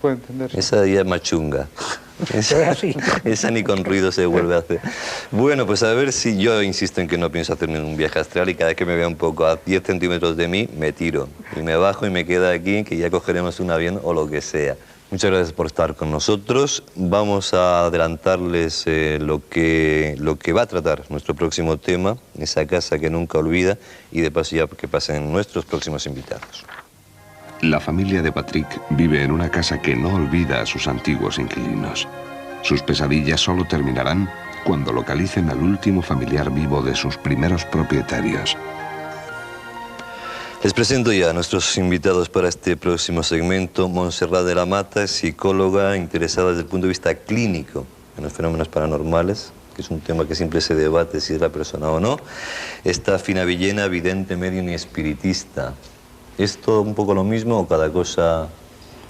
Puede entenderse. Esa ya es más chunga. Esa ni con ruido se vuelve a hacer. Bueno, pues a ver si yo insisto en que no pienso hacerme un viaje astral y cada vez que me vea un poco a 10 centímetros de mí, me tiro. Y me bajo y me quedo aquí, que ya cogeremos un avión o lo que sea. Muchas gracias por estar con nosotros. Vamos a adelantarles lo que va a tratar nuestro próximo tema, esa casa que nunca olvida, y de paso ya que pasen nuestros próximos invitados. La familia de Patrick vive en una casa que no olvida a sus antiguos inquilinos. Sus pesadillas solo terminarán cuando localicen al último familiar vivo de sus primeros propietarios. Les presento ya a nuestros invitados para este próximo segmento. Montserrat de la Mata es psicóloga interesada desde el punto de vista clínico en los fenómenos paranormales, que es un tema que siempre se debate si es la persona o no. Está Fina Villena, vidente, medium y espiritista. ¿Es todo un poco lo mismo o cada cosa...?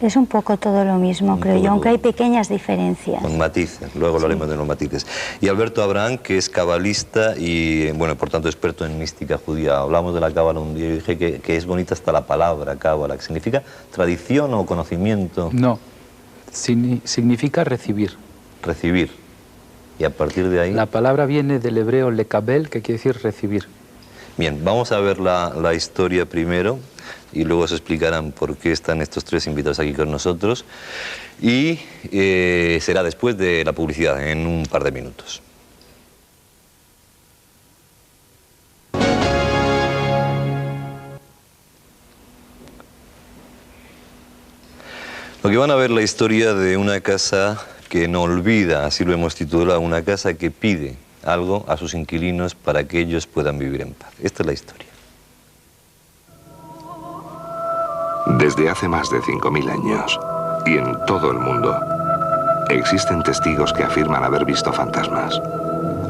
Es un poco todo lo mismo, creo yo, aunque hay pequeñas diferencias. Con matices, luego hablaremos de los matices. Y Alberto Abraham, que es cabalista y, bueno, por tanto, experto en mística judía. Hablamos de la cábala un día y dije que es bonita hasta la palabra cábala, que significa tradición o conocimiento. No, significa recibir. Recibir. Y a partir de ahí... La palabra viene del hebreo lekabel, que quiere decir recibir. Bien, vamos a ver la historia primero y luego se explicarán por qué están estos tres invitados aquí con nosotros. Y será después de la publicidad, en un par de minutos. Lo que van a ver la historia de una casa que no olvida, así lo hemos titulado, una casa que pide algo a sus inquilinos para que ellos puedan vivir en paz. Esta es la historia. Desde hace más de 5.000 años, y en todo el mundo, existen testigos que afirman haber visto fantasmas.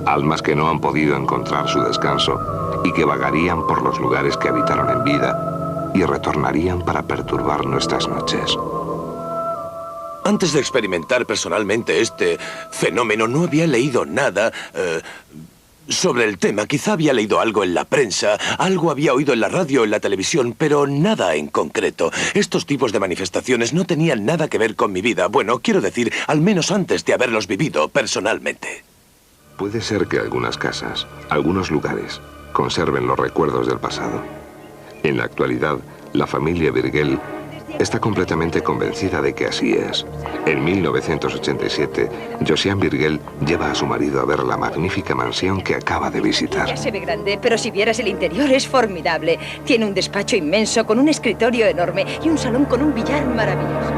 Almas que no han podido encontrar su descanso y que vagarían por los lugares que habitaron en vida y retornarían para perturbar nuestras noches. Antes de experimentar personalmente este fenómeno, no había leído nada sobre el tema. Quizá había leído algo en la prensa, algo había oído en la radio, en la televisión, pero nada en concreto. Estos tipos de manifestaciones no tenían nada que ver con mi vida. Bueno, quiero decir, al menos antes de haberlos vivido personalmente. Puede ser que algunas casas, algunos lugares, conserven los recuerdos del pasado. En la actualidad, la familia Virgel está completamente convencida de que así es. En 1987, Josiane Virgel lleva a su marido a ver la magnífica mansión que acaba de visitar. Ya se ve grande, pero si vieras el interior es formidable. Tiene un despacho inmenso con un escritorio enorme y un salón con un billar maravilloso.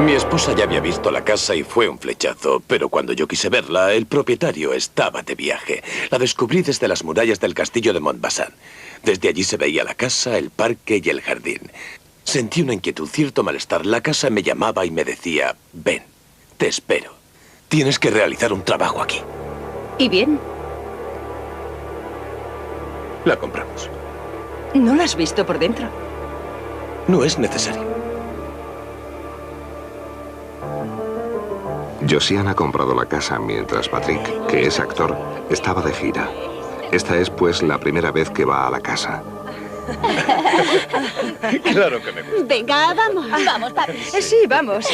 Mi esposa ya había visto la casa y fue un flechazo, pero cuando yo quise verla, el propietario estaba de viaje. La descubrí desde las murallas del castillo de Montbazan. Desde allí se veía la casa, el parque y el jardín. Sentí una inquietud, cierto malestar. La casa me llamaba y me decía, ven, te espero. Tienes que realizar un trabajo aquí. ¿Y bien? La compramos. ¿No la has visto por dentro? No es necesario. Josiane ha comprado la casa mientras Patrick, que es actor, estaba de gira. Esta es, pues, la primera vez que va a la casa. Claro que me gusta. Venga, vamos. Vamos, papi. Sí, vamos.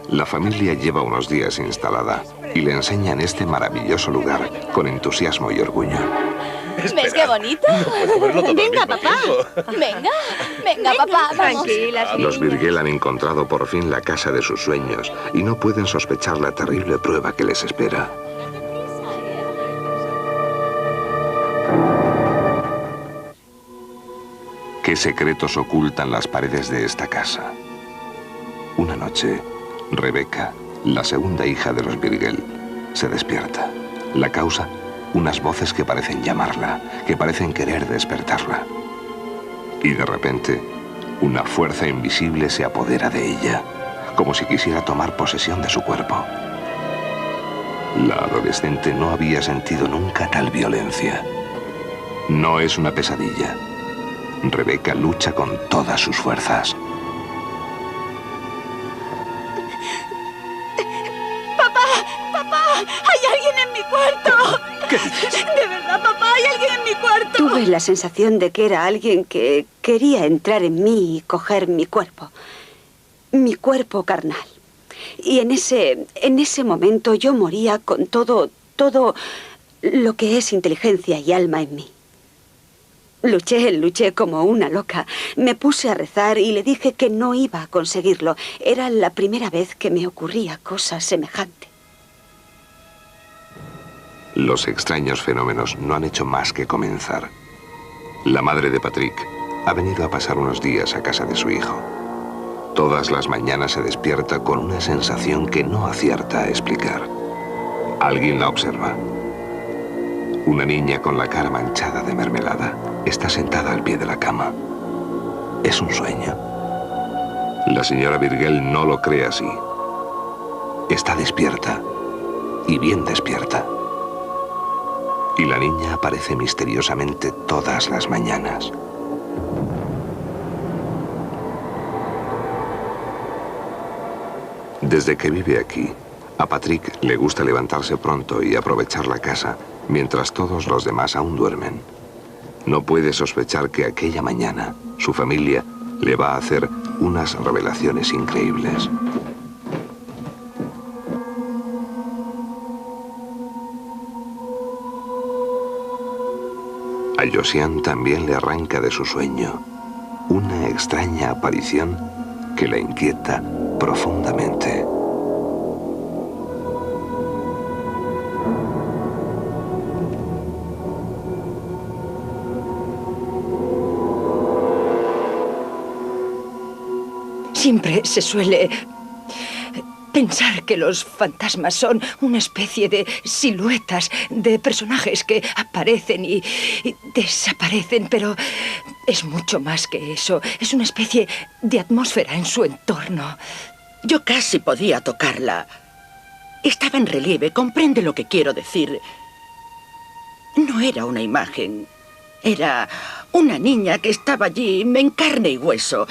La familia lleva unos días instalada y le enseñan este maravilloso lugar con entusiasmo y orgullo. ¿Ves qué bonito? Venga, papá. Venga, papá, vamos. Los Virgel han encontrado por fin la casa de sus sueños y no pueden sospechar la terrible prueba que les espera. ¿Qué secretos ocultan las paredes de esta casa? Una noche, Rebeca, la segunda hija de los Virgel, se despierta. La causa, unas voces que parecen llamarla, que parecen querer despertarla. Y de repente, una fuerza invisible se apodera de ella, como si quisiera tomar posesión de su cuerpo. La adolescente no había sentido nunca tal violencia. No es una pesadilla. Rebeca lucha con todas sus fuerzas. ¡Papá! ¡Hay alguien en mi cuarto! ¿Qué dices? De verdad, papá, hay alguien en mi cuarto. Tuve la sensación de que era alguien que quería entrar en mí y coger mi cuerpo carnal. Y en ese momento yo moría con todo lo que es inteligencia y alma en mí. Luché como una loca. Me puse a rezar y le dije que no iba a conseguirlo. Era la primera vez que me ocurría cosa semejante. Los extraños fenómenos no han hecho más que comenzar. La madre de Patrick ha venido a pasar unos días a casa de su hijo. Todas las mañanas se despierta con una sensación que no acierta a explicar. Alguien la observa. Una niña con la cara manchada de mermelada está sentada al pie de la cama. Es un sueño. La señora Virgel no lo cree así. Está despierta, y bien despierta. Y la niña aparece misteriosamente todas las mañanas. Desde que vive aquí, a Patrick le gusta levantarse pronto y aprovechar la casa, mientras todos los demás aún duermen. No puede sospechar que aquella mañana su familia le va a hacer unas revelaciones increíbles. A Josiane también le arranca de su sueño una extraña aparición que la inquieta profundamente. Siempre se suele pensar que los fantasmas son una especie de siluetas de personajes que aparecen y desaparecen, pero es mucho más que eso. Es una especie de atmósfera en su entorno. Yo casi podía tocarla. Estaba en relieve, comprende lo que quiero decir. No era una imagen. Era una niña que estaba allí, en carne y hueso.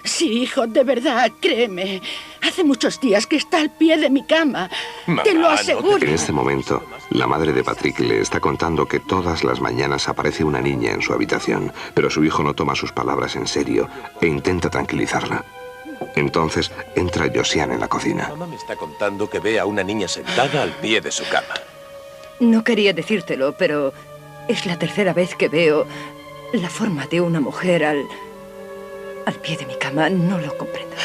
Sí, hijo, de verdad, créeme. Hace muchos días que está al pie de mi cama. Mamá, te lo aseguro. En este momento, la madre de Patrick le está contando que todas las mañanas aparece una niña en su habitación, pero su hijo no toma sus palabras en serio e intenta tranquilizarla. Entonces entra Josiane en la cocina. Mamá me está contando que ve a una niña sentada al pie de su cama. No quería decírtelo, pero es la tercera vez que veo la forma de una mujer al pie de mi cama. No lo comprendo.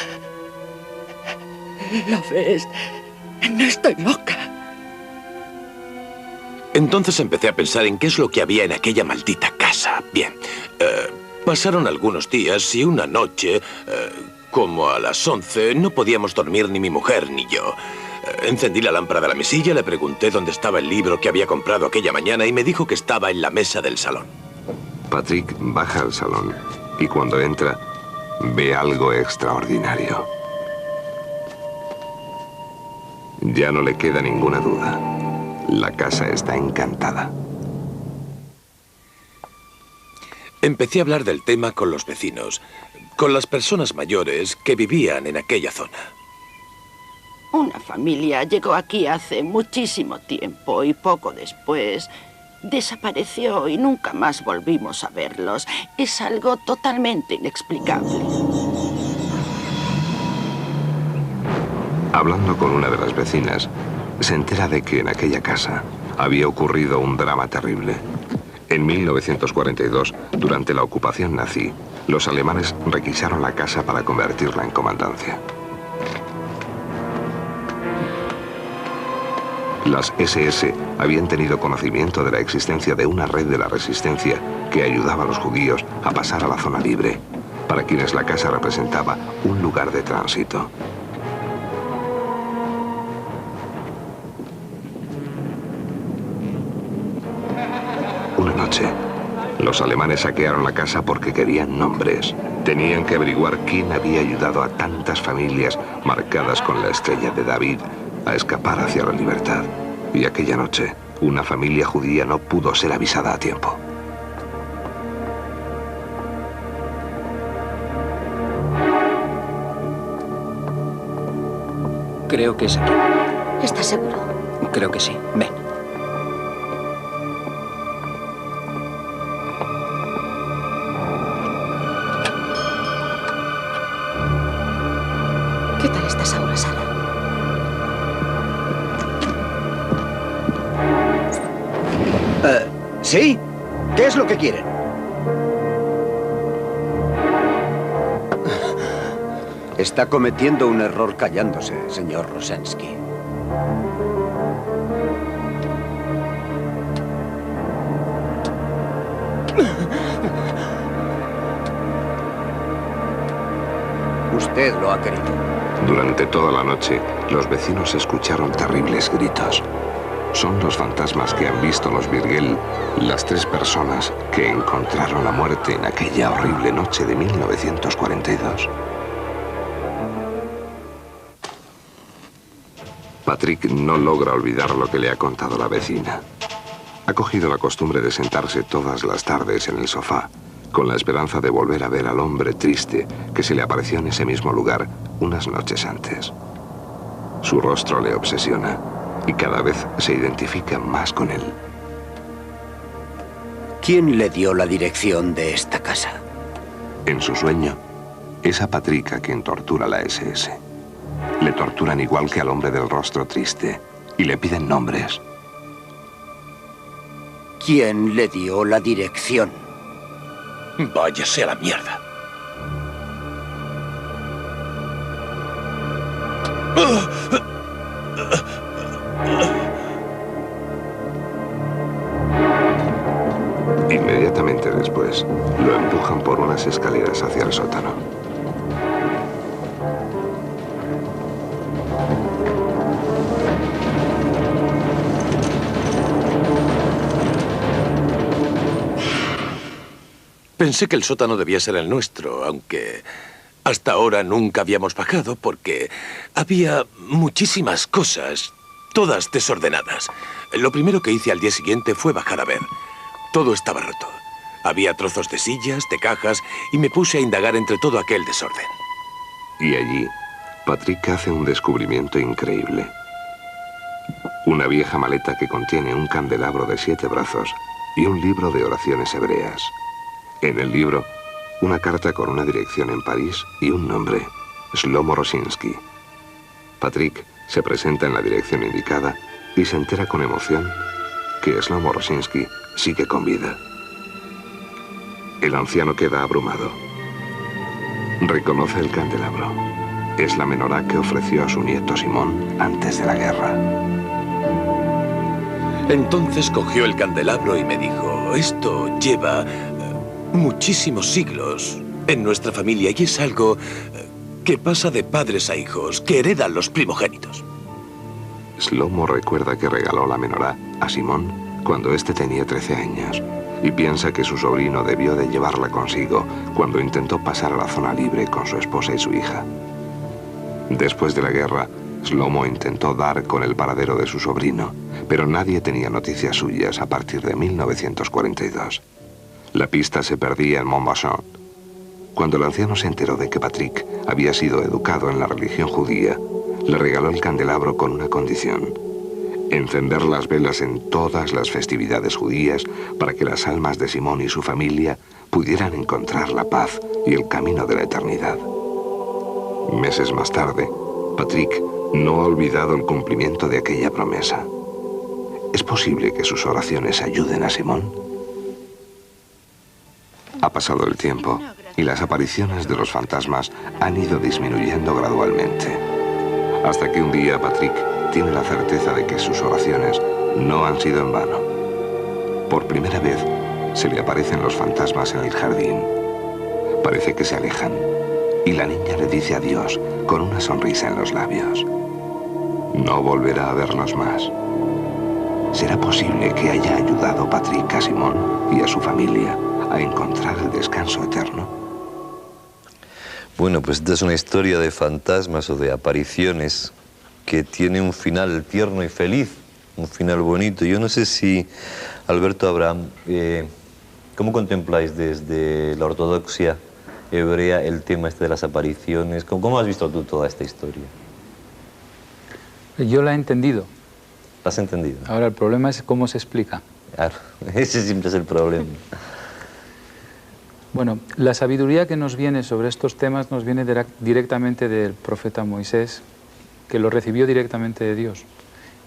¿Lo ves? No estoy loca. Entonces empecé a pensar en qué es lo que había en aquella maldita casa. Bien, pasaron algunos días y una noche, como a las 11, no podíamos dormir ni mi mujer ni yo. Encendí la lámpara de la mesilla, le pregunté dónde estaba el libro que había comprado aquella mañana y me dijo que estaba en la mesa del salón. Patrick baja al salón y cuando entra, ve algo extraordinario. Ya no le queda ninguna duda. La casa está encantada. Empecé a hablar del tema con los vecinos, con las personas mayores que vivían en aquella zona. Una familia llegó aquí hace muchísimo tiempo y poco después desapareció y nunca más volvimos a verlos. Es algo totalmente inexplicable. Hablando con una de las vecinas, se entera de que en aquella casa había ocurrido un drama terrible. En 1942, durante la ocupación nazi, los alemanes requisaron la casa para convertirla en comandancia. Las SS habían tenido conocimiento de la existencia de una red de la resistencia que ayudaba a los judíos a pasar a la zona libre, para quienes la casa representaba un lugar de tránsito. Una noche, los alemanes saquearon la casa porque querían nombres. Tenían que averiguar quién había ayudado a tantas familias marcadas con la estrella de David a escapar hacia la libertad. Y aquella noche, una familia judía no pudo ser avisada a tiempo. Creo que es aquí. ¿Estás seguro? Creo que sí. Ven. ¿Qué tal estás ahora, Sara? ¿Sí? ¿Qué es lo que quieren? Está cometiendo un error callándose, señor Rosensky. Usted lo ha querido. Durante toda la noche, los vecinos escucharon terribles gritos. Son los fantasmas que han visto los Virgel, las 3 personas que encontraron la muerte en aquella horrible noche de 1942. Patrick no logra olvidar lo que le ha contado la vecina. Ha cogido la costumbre de sentarse todas las tardes en el sofá, con la esperanza de volver a ver al hombre triste que se le apareció en ese mismo lugar unas noches antes. Su rostro le obsesiona y cada vez se identifica más con él. ¿Quién le dio la dirección de esta casa? En su sueño, es a Patrick a quien tortura la SS. Le torturan igual que al hombre del rostro triste y le piden nombres. ¿Quién le dio la dirección? Váyase a la mierda. Inmediatamente después, lo empujan por unas escaleras hacia el sótano. Pensé que el sótano debía ser el nuestro, aunque hasta ahora nunca habíamos bajado porque había muchísimas cosas, todas desordenadas. Lo primero que hice al día siguiente fue bajar a ver. Todo estaba roto. Había trozos de sillas, de cajas, y me puse a indagar entre todo aquel desorden. Y allí, Patrick hace un descubrimiento increíble. Una vieja maleta que contiene un candelabro de 7 brazos y un libro de oraciones hebreas. En el libro, una carta con una dirección en París y un nombre, Shlomo Rosinsky. Patrick se presenta en la dirección indicada y se entera con emoción que Shlomo Rosinsky sigue con vida. El anciano queda abrumado. Reconoce el candelabro. Es la menorá que ofreció a su nieto Simón antes de la guerra. Entonces cogió el candelabro y me dijo, esto lleva muchísimos siglos en nuestra familia y es algo que pasa de padres a hijos, que heredan los primogénitos. Shlomo recuerda que regaló la menorá a Simón cuando éste tenía 13 años y piensa que su sobrino debió de llevarla consigo cuando intentó pasar a la zona libre con su esposa y su hija. Después de la guerra, Shlomo intentó dar con el paradero de su sobrino, pero nadie tenía noticias suyas a partir de 1942. La pista se perdía en Montmarchand. Cuando el anciano se enteró de que Patrick había sido educado en la religión judía, le regaló el candelabro con una condición: encender las velas en todas las festividades judías para que las almas de Simón y su familia pudieran encontrar la paz y el camino de la eternidad. Meses más tarde, Patrick no ha olvidado el cumplimiento de aquella promesa. ¿Es posible que sus oraciones ayuden a Simón? Ha pasado el tiempo y las apariciones de los fantasmas han ido disminuyendo gradualmente, hasta que un día Patrick tiene la certeza de que sus oraciones no han sido en vano. Por primera vez se le aparecen los fantasmas en el jardín. Parece que se alejan y la niña le dice adiós con una sonrisa en los labios. No volverá a verlos más. ¿Será posible que haya ayudado Patrick a Simón y a su familia a encontrar el descanso eterno? Bueno, pues esta es una historia de fantasmas o de apariciones que tiene un final tierno y feliz, un final bonito. Yo no sé si, Alberto Abraham, ¿cómo contempláis desde la ortodoxia hebrea el tema este de las apariciones? ¿Cómo has visto tú toda esta historia? Yo la he entendido. ¿La has entendido? Ahora, el problema es cómo se explica. Claro, ese siempre es el problema. Bueno, la sabiduría que nos viene sobre estos temas nos viene directamente del profeta Moisés, que lo recibió directamente de Dios.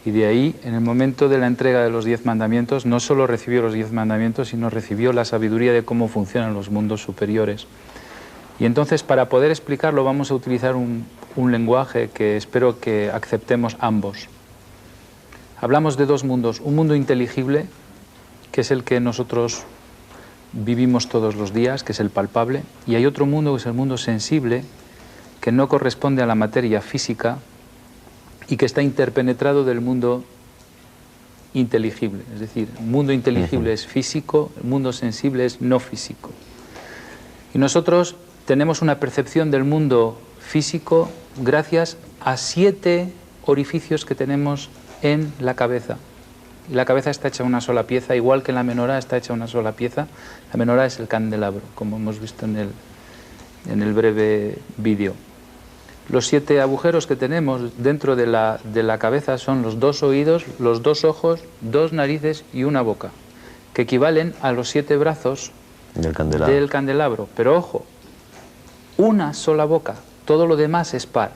Y de ahí, en el momento de la entrega de los 10 mandamientos, no solo recibió los 10 mandamientos, sino recibió la sabiduría de cómo funcionan los mundos superiores. Y entonces, para poder explicarlo, vamos a utilizar un lenguaje que espero que aceptemos ambos. Hablamos de dos mundos: un mundo inteligible, que es el que nosotros vivimos todos los días, que es el palpable, y hay otro mundo que es el mundo sensible, que no corresponde a la materia física y que está interpenetrado del mundo inteligible. Es decir, el mundo inteligible es físico, el mundo sensible es no físico. Y nosotros tenemos una percepción del mundo físico gracias a 7 orificios que tenemos en la cabeza. Y la cabeza está hecha una sola pieza, igual que la menorá está hecha una sola pieza. La menorá es el candelabro, como hemos visto en el breve vídeo. Los 7 agujeros que tenemos dentro de la cabeza son los 2 oídos, los 2 ojos, 2 narices y una boca, que equivalen a los 7 brazos del candelabro. Pero ojo, una sola boca, todo lo demás es par.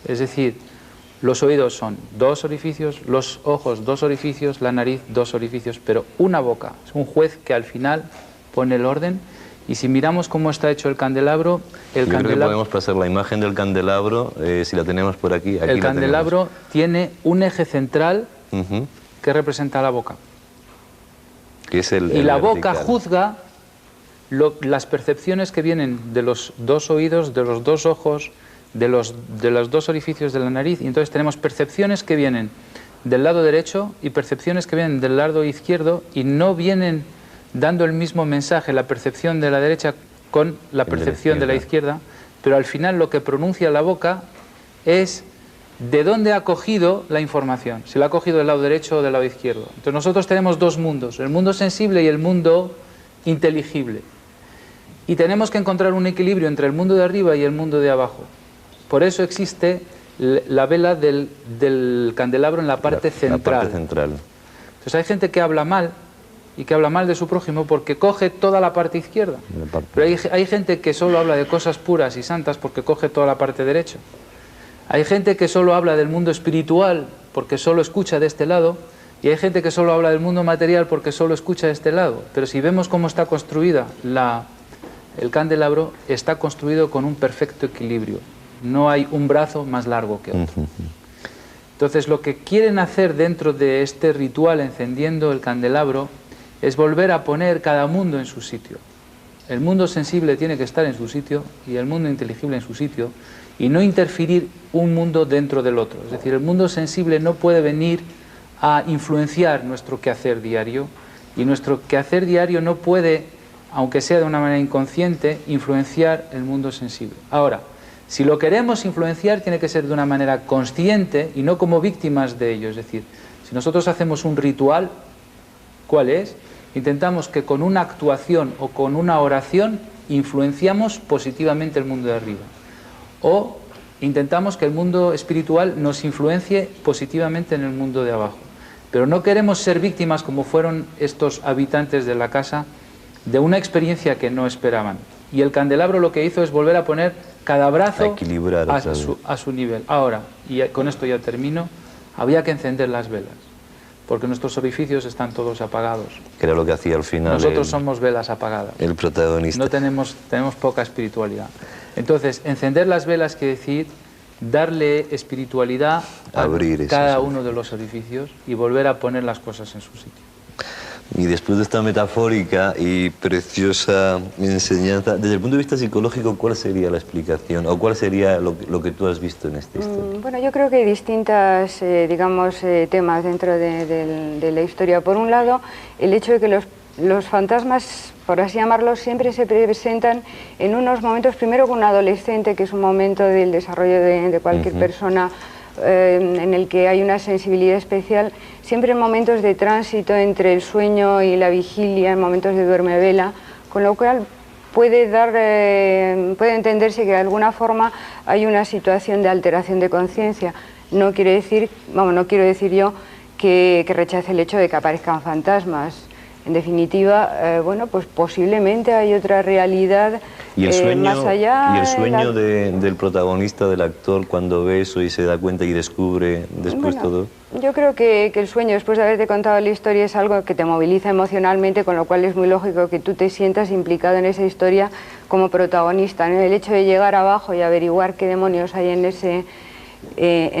Es decir, los oídos son 2 orificios, los ojos 2 orificios, la nariz 2 orificios, pero una boca. Es un juez que al final pone el orden. Y si miramos cómo está hecho el candelabro... Yo creo que podemos pasar la imagen del candelabro, si la tenemos por aquí. El candelabro tiene un eje central que representa la boca. Que es el la vertical. boca juzga las percepciones que vienen de los 2 oídos, de los 2 ojos, de los 2 orificios de la nariz. Y entonces tenemos percepciones que vienen del lado derecho y percepciones que vienen del lado izquierdo, y no vienen dando el mismo mensaje la percepción de la derecha con la percepción de la izquierda, pero al final lo que pronuncia la boca es de dónde ha cogido la información, si la ha cogido del lado derecho o del lado izquierdo. Entonces nosotros tenemos 2 mundos, el mundo sensible y el mundo inteligible. Y tenemos que encontrar un equilibrio entre el mundo de arriba y el mundo de abajo. Por eso existe la vela del candelabro en la parte central. La parte central. Entonces hay gente que habla mal, y que habla mal de su prójimo porque coge toda la parte izquierda. Pero hay gente que solo habla de cosas puras y santas porque coge toda la parte derecha. Hay gente que solo habla del mundo espiritual porque solo escucha de este lado, y hay gente que solo habla del mundo material porque solo escucha de este lado. Pero si vemos cómo está construida el candelabro, está construido con un perfecto equilibrio. No hay un brazo más largo que otro. Entonces, lo que quieren hacer dentro de este ritual encendiendo el candelabro es volver a poner cada mundo en su sitio. El mundo sensible tiene que estar en su sitio y el mundo inteligible en su sitio, y no interferir un mundo dentro del otro. Es decir, el mundo sensible no puede venir a influenciar nuestro quehacer diario, y nuestro quehacer diario no puede, aunque sea de una manera inconsciente, influenciar el mundo sensible. Ahora, Si lo queremos influenciar, tiene que ser de una manera consciente y no como víctimas de ello. Es decir, si nosotros hacemos un ritual, ¿cuál es? Intentamos que con una actuación o con una oración influenciamos positivamente el mundo de arriba. O intentamos que el mundo espiritual nos influencie positivamente en el mundo de abajo. Pero no queremos ser víctimas, como fueron estos habitantes de la casa, de una experiencia que no esperaban. Y el candelabro lo que hizo es volver a poner cada brazo a su nivel. Ahora, y con esto ya termino, había que encender las velas, porque nuestros orificios están todos apagados. Que era lo que hacía al final. Nosotros somos velas apagadas. El protagonista. No tenemos poca espiritualidad. Entonces, encender las velas quiere decir darle espiritualidad a cada uno de los orificios y volver a poner las cosas en su sitio. Y después de esta metafórica y preciosa enseñanza, desde el punto de vista psicológico, ¿cuál sería la explicación? ¿O cuál sería lo que tú has visto en esta historia? Bueno, yo creo que hay distintos, temas dentro de la historia. Por un lado, el hecho de que los fantasmas, por así llamarlos, siempre se presentan en unos momentos, primero con un adolescente, que es un momento del desarrollo de cualquier persona, en el que hay una sensibilidad especial, siempre en momentos de tránsito entre el sueño y la vigilia, en momentos de duermevela, con lo cual puede entenderse que de alguna forma hay una situación de alteración de conciencia. No quiero decir yo que rechace el hecho de que aparezcan fantasmas. En definitiva, bueno, pues posiblemente hay otra realidad más allá. Y el sueño del protagonista, del actor, cuando ve eso y se da cuenta y descubre después todo. Yo creo que el sueño, después de haberte contado la historia, es algo que te moviliza emocionalmente, con lo cual es muy lógico que tú te sientas implicado en esa historia como protagonista, ¿no? El hecho de llegar abajo y averiguar qué demonios hay en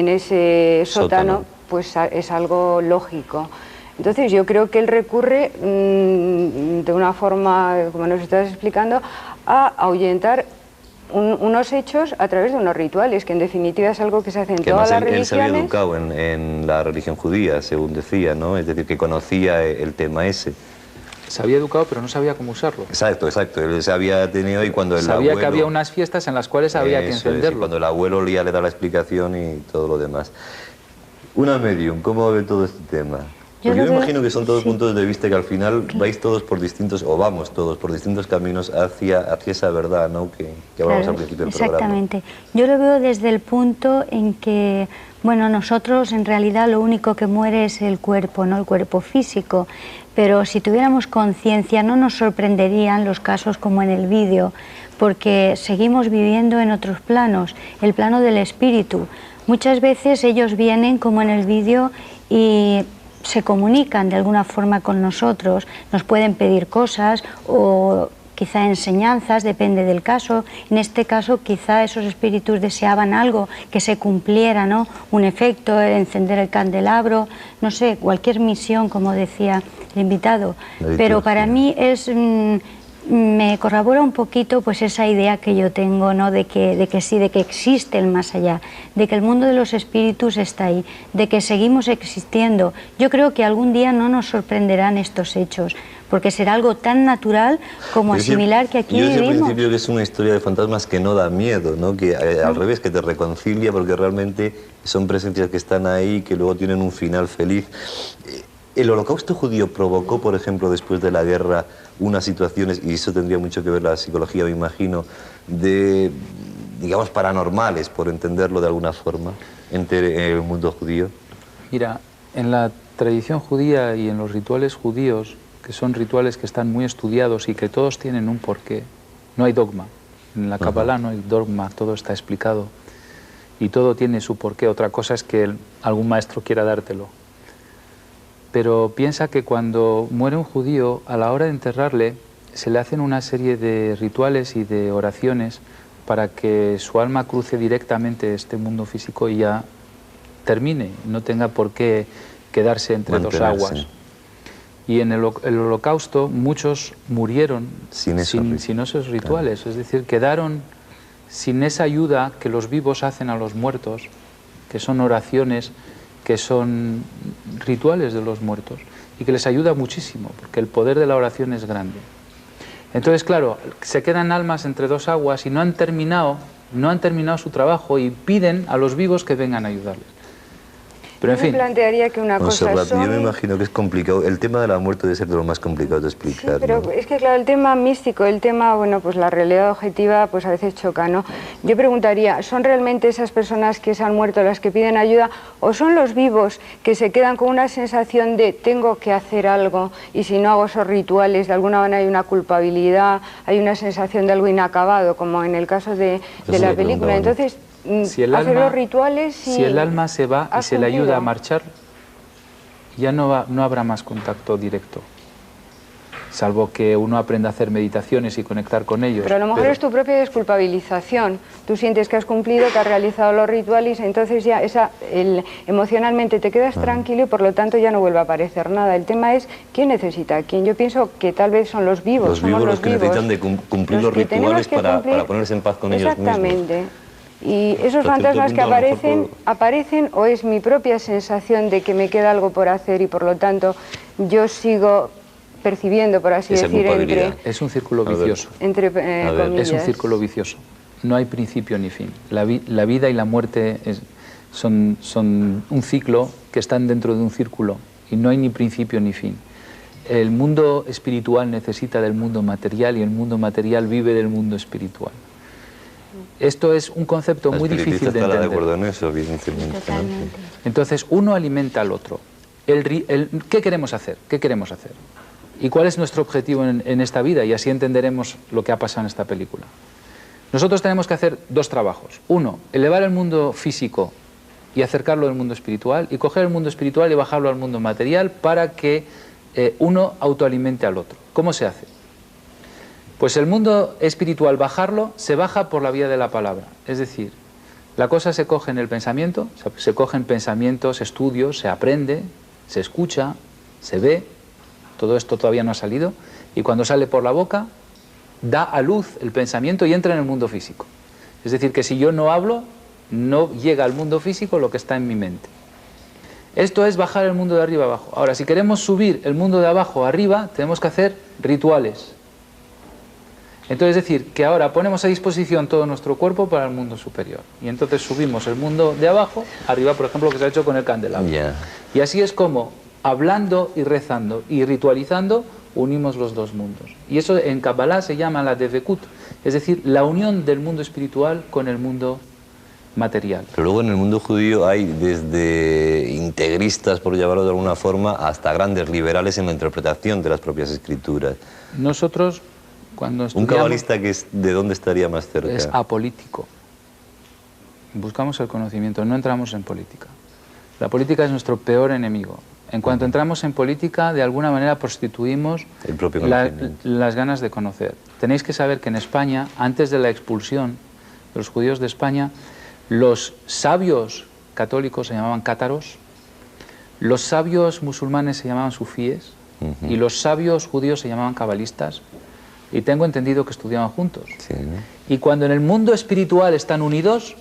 ese sótano, pues es algo lógico. Entonces yo creo que él recurre de una forma, como nos estás explicando, a ahuyentar unos hechos a través de unos rituales, que en definitiva es algo que se hace en todas las religiones. Él se había educado en la religión judía, según decía, ¿no? Es decir, que conocía el tema ese. Se había educado, pero no sabía cómo usarlo. Exacto. Él se había tenido y cuando sabía que había unas fiestas en las cuales había que encenderlo. Cuando el abuelo ya le da la explicación y todo lo demás. Una medium, ¿cómo ve todo este tema? Porque yo me imagino que son todos puntos de vista que al final vais todos por distintos, o vamos todos por distintos caminos hacia esa verdad, ¿no? que hablamos al principio del programa. Exactamente. Yo lo veo desde el punto en que, bueno, nosotros en realidad lo único que muere es el cuerpo, ¿no? El cuerpo físico. Pero si tuviéramos conciencia no nos sorprenderían los casos como en el vídeo, porque seguimos viviendo en otros planos, el plano del espíritu. Muchas veces ellos vienen como en el vídeo y se comunican de alguna forma con nosotros, nos pueden pedir cosas o quizá enseñanzas, depende del caso. En este caso quizá esos espíritus deseaban algo que se cumpliera, ¿no? Un efecto, encender el candelabro, no sé, cualquier misión, como decía el invitado. Pero para mí me corrobora un poquito pues esa idea que yo tengo, ¿no? de que existe el más allá, de que el mundo de los espíritus está ahí, de que seguimos existiendo. Yo creo que algún día no nos sorprenderán estos hechos, porque será algo tan natural como asimilar que aquí vivimos. Yo decía al principio que es una historia de fantasmas que no da miedo, ¿no? Que al revés, que te reconcilia, porque realmente son presencias que están ahí y que luego tienen un final feliz. ¿El holocausto judío provocó, por ejemplo, después de la guerra, unas situaciones, y eso tendría mucho que ver la psicología, me imagino, de, digamos, paranormales, por entenderlo de alguna forma, entre el mundo judío? Mira, en la tradición judía y en los rituales judíos, que son rituales que están muy estudiados y que todos tienen un porqué, no hay dogma. En la Kabbalah no hay dogma, todo está explicado y todo tiene su porqué. Otra cosa es que algún maestro quiera dártelo. Pero piensa que cuando muere un judío, a la hora de enterrarle, se le hacen una serie de rituales y de oraciones para que su alma cruce directamente este mundo físico y ya termine, no tenga por qué quedarse entre dos aguas. Y en el holocausto muchos murieron sin esos rituales, es decir, quedaron sin esa ayuda que los vivos hacen a los muertos, que son oraciones, que son rituales de los muertos y que les ayuda muchísimo, porque el poder de la oración es grande. Entonces, claro, se quedan almas entre dos aguas y no han terminado no han terminado su trabajo y piden a los vivos que vengan a ayudarles. Pero en fin. Yo plantearía que una cosa son... Yo me imagino que es complicado. El tema de la muerte debe ser de lo más complicado de explicar. Sí, pero ¿no? es que claro, el tema místico, el tema, bueno, pues la realidad objetiva, pues a veces choca, ¿no? Yo preguntaría, ¿son realmente esas personas que se han muerto las que piden ayuda o son los vivos que se quedan con una sensación de tengo que hacer algo y si no hago esos rituales, de alguna manera hay una culpabilidad, hay una sensación de algo inacabado, como en el caso de la película? Entonces, si el hacer alma, los rituales si el alma se va y se le ayuda a marchar, ya no habrá más contacto directo, salvo que uno aprenda a hacer meditaciones y conectar con ellos. Pero a lo mejor es tu propia desculpabilización. Tú sientes que has cumplido, que has realizado los rituales, entonces ya emocionalmente te quedas tranquilo y por lo tanto ya no vuelve a aparecer nada. El tema es quién necesita a quién. Yo pienso que tal vez son los vivos. Los vivos los que necesitan de cumplir los rituales para ponerse en paz con ellos mismos. Exactamente. Y esos fantasmas que aparecen o es mi propia sensación de que me queda algo por hacer y por lo tanto yo sigo percibiendo, por así decir, es un círculo vicioso. Es un círculo vicioso. No hay principio ni fin. La vida y la muerte son un ciclo que están dentro de un círculo y no hay ni principio ni fin. El mundo espiritual necesita del mundo material y el mundo material vive del mundo espiritual. Esto es un concepto muy difícil de entender. De acuerdo en eso, evidentemente. Entonces, uno alimenta al otro. ¿Qué queremos hacer? ¿Qué queremos hacer? ¿Y cuál es nuestro objetivo en esta vida? Y así entenderemos lo que ha pasado en esta película. Nosotros tenemos que hacer dos trabajos. Uno, elevar el mundo físico y acercarlo al mundo espiritual, y coger el mundo espiritual y bajarlo al mundo material para que uno autoalimente al otro. ¿Cómo se hace? Pues el mundo espiritual, bajarlo, se baja por la vía de la palabra. Es decir, la cosa se coge en el pensamiento, se cogen pensamientos, estudios, se aprende, se escucha, se ve, todo esto todavía no ha salido, y cuando sale por la boca, da a luz el pensamiento y entra en el mundo físico. Es decir, que si yo no hablo, no llega al mundo físico lo que está en mi mente. Esto es bajar el mundo de arriba a abajo. Ahora, si queremos subir el mundo de abajo a arriba, tenemos que hacer rituales. Entonces, es decir, que ahora ponemos a disposición todo nuestro cuerpo para el mundo superior. Y entonces subimos el mundo de abajo, arriba, por ejemplo, lo que se ha hecho con el candelabro. Y así es como, hablando y rezando y ritualizando, unimos los dos mundos. Y eso en Kabbalah se llama la Devekut, es decir, la unión del mundo espiritual con el mundo material. Pero luego en el mundo judío hay desde integristas, por llamarlo de alguna forma, hasta grandes liberales en la interpretación de las propias escrituras. Nosotros... Cuando estudiamos, un cabalista ¿de dónde estaría más cerca? Es apolítico. Buscamos el conocimiento, no entramos en política. La política es nuestro peor enemigo. En cuanto entramos en política, de alguna manera prostituimos las ganas de conocer. Tenéis que saber que en España, antes de la expulsión de los judíos de España, los sabios católicos se llamaban cátaros, los sabios musulmanes se llamaban sufíes y los sabios judíos se llamaban cabalistas. Y tengo entendido que estudiaban juntos. Sí. Y cuando en el mundo espiritual están unidos,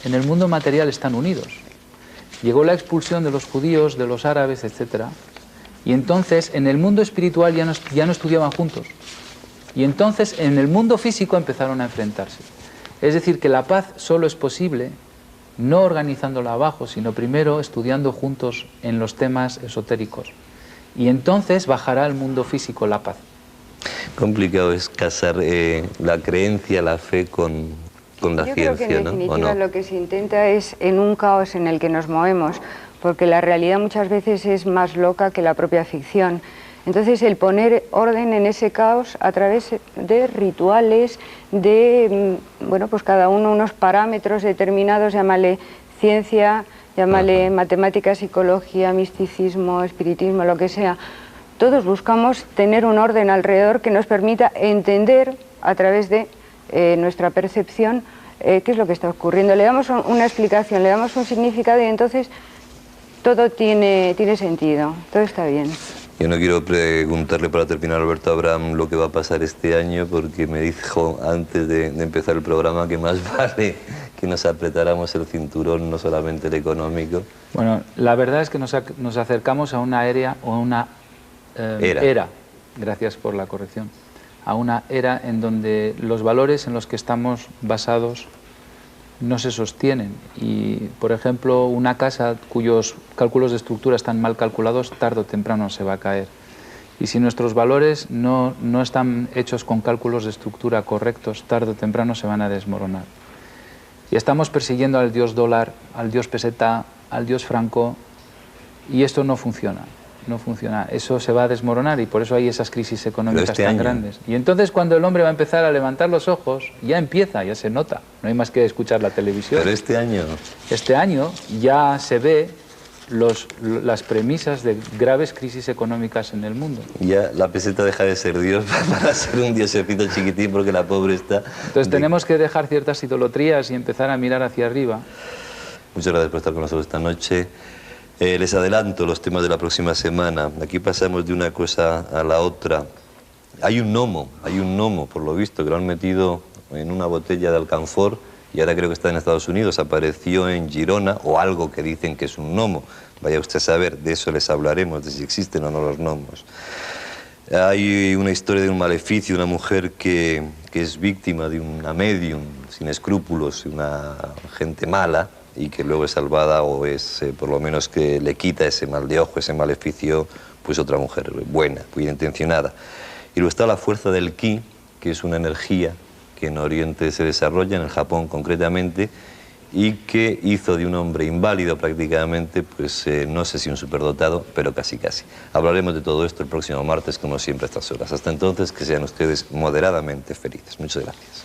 en el mundo material están unidos. Llegó la expulsión de los judíos, de los árabes, etc. Y entonces en el mundo espiritual ya no estudiaban juntos. Y entonces en el mundo físico empezaron a enfrentarse. Es decir, que la paz solo es posible no organizándola abajo, sino primero estudiando juntos en los temas esotéricos. Y entonces bajará al mundo físico la paz. Complicado es casar la creencia, la fe con la ciencia, creo que en definitiva ¿no? lo que se intenta es en un caos en el que nos movemos, porque la realidad muchas veces es más loca que la propia ficción. Entonces el poner orden en ese caos a través de rituales, de, bueno, pues cada uno unos parámetros determinados, llámale ciencia, llámale matemática, psicología, misticismo, espiritismo, lo que sea. Todos buscamos tener un orden alrededor que nos permita entender a través de nuestra percepción qué es lo que está ocurriendo. Le damos una explicación, le damos un significado y entonces todo tiene sentido, todo está bien. Yo no quiero preguntarle para terminar a Alberto Abraham lo que va a pasar este año, porque me dijo antes de empezar el programa que más vale que nos apretáramos el cinturón, no solamente el económico. Bueno, la verdad es que nos acercamos a una era, gracias por la corrección, a una era en donde los valores en los que estamos basados no se sostienen. Y, por ejemplo, una casa cuyos cálculos de estructura están mal calculados, tarde o temprano se va a caer. Y si nuestros valores no están hechos con cálculos de estructura correctos, tarde o temprano se van a desmoronar. Y estamos persiguiendo al dios dólar, al dios peseta, al dios franco, y esto no funciona. No funciona, eso se va a desmoronar y por eso hay esas crisis económicas tan grandes. Y entonces cuando el hombre va a empezar a levantar los ojos, ya empieza, ya se nota, no hay más que escuchar la televisión. Pero este año ya se ve las premisas de graves crisis económicas en el mundo. Ya la peseta deja de ser Dios para ser un diosecito chiquitín porque la pobre está... Entonces tenemos que dejar ciertas idolatrías y empezar a mirar hacia arriba. Muchas gracias por estar con nosotros esta noche. Les adelanto los temas de la próxima semana. Aquí pasamos de una cosa a la otra. Hay un gnomo, por lo visto, que lo han metido en una botella de alcanfor y ahora creo que está en Estados Unidos. Apareció en Girona, o algo que dicen que es un gnomo. Vaya usted a saber, de eso les hablaremos, de si existen o no los gnomos. Hay una historia de un maleficio, una mujer que es víctima de una medium sin escrúpulos, una gente mala, y que luego es salvada o es, por lo menos, que le quita ese mal de ojo, ese maleficio, pues otra mujer buena, bien intencionada. Y luego está la fuerza del ki, que es una energía que en Oriente se desarrolla, en el Japón concretamente, y que hizo de un hombre inválido prácticamente, pues no sé si un superdotado, pero casi casi. Hablaremos de todo esto el próximo martes, como siempre a estas horas. Hasta entonces, que sean ustedes moderadamente felices. Muchas gracias.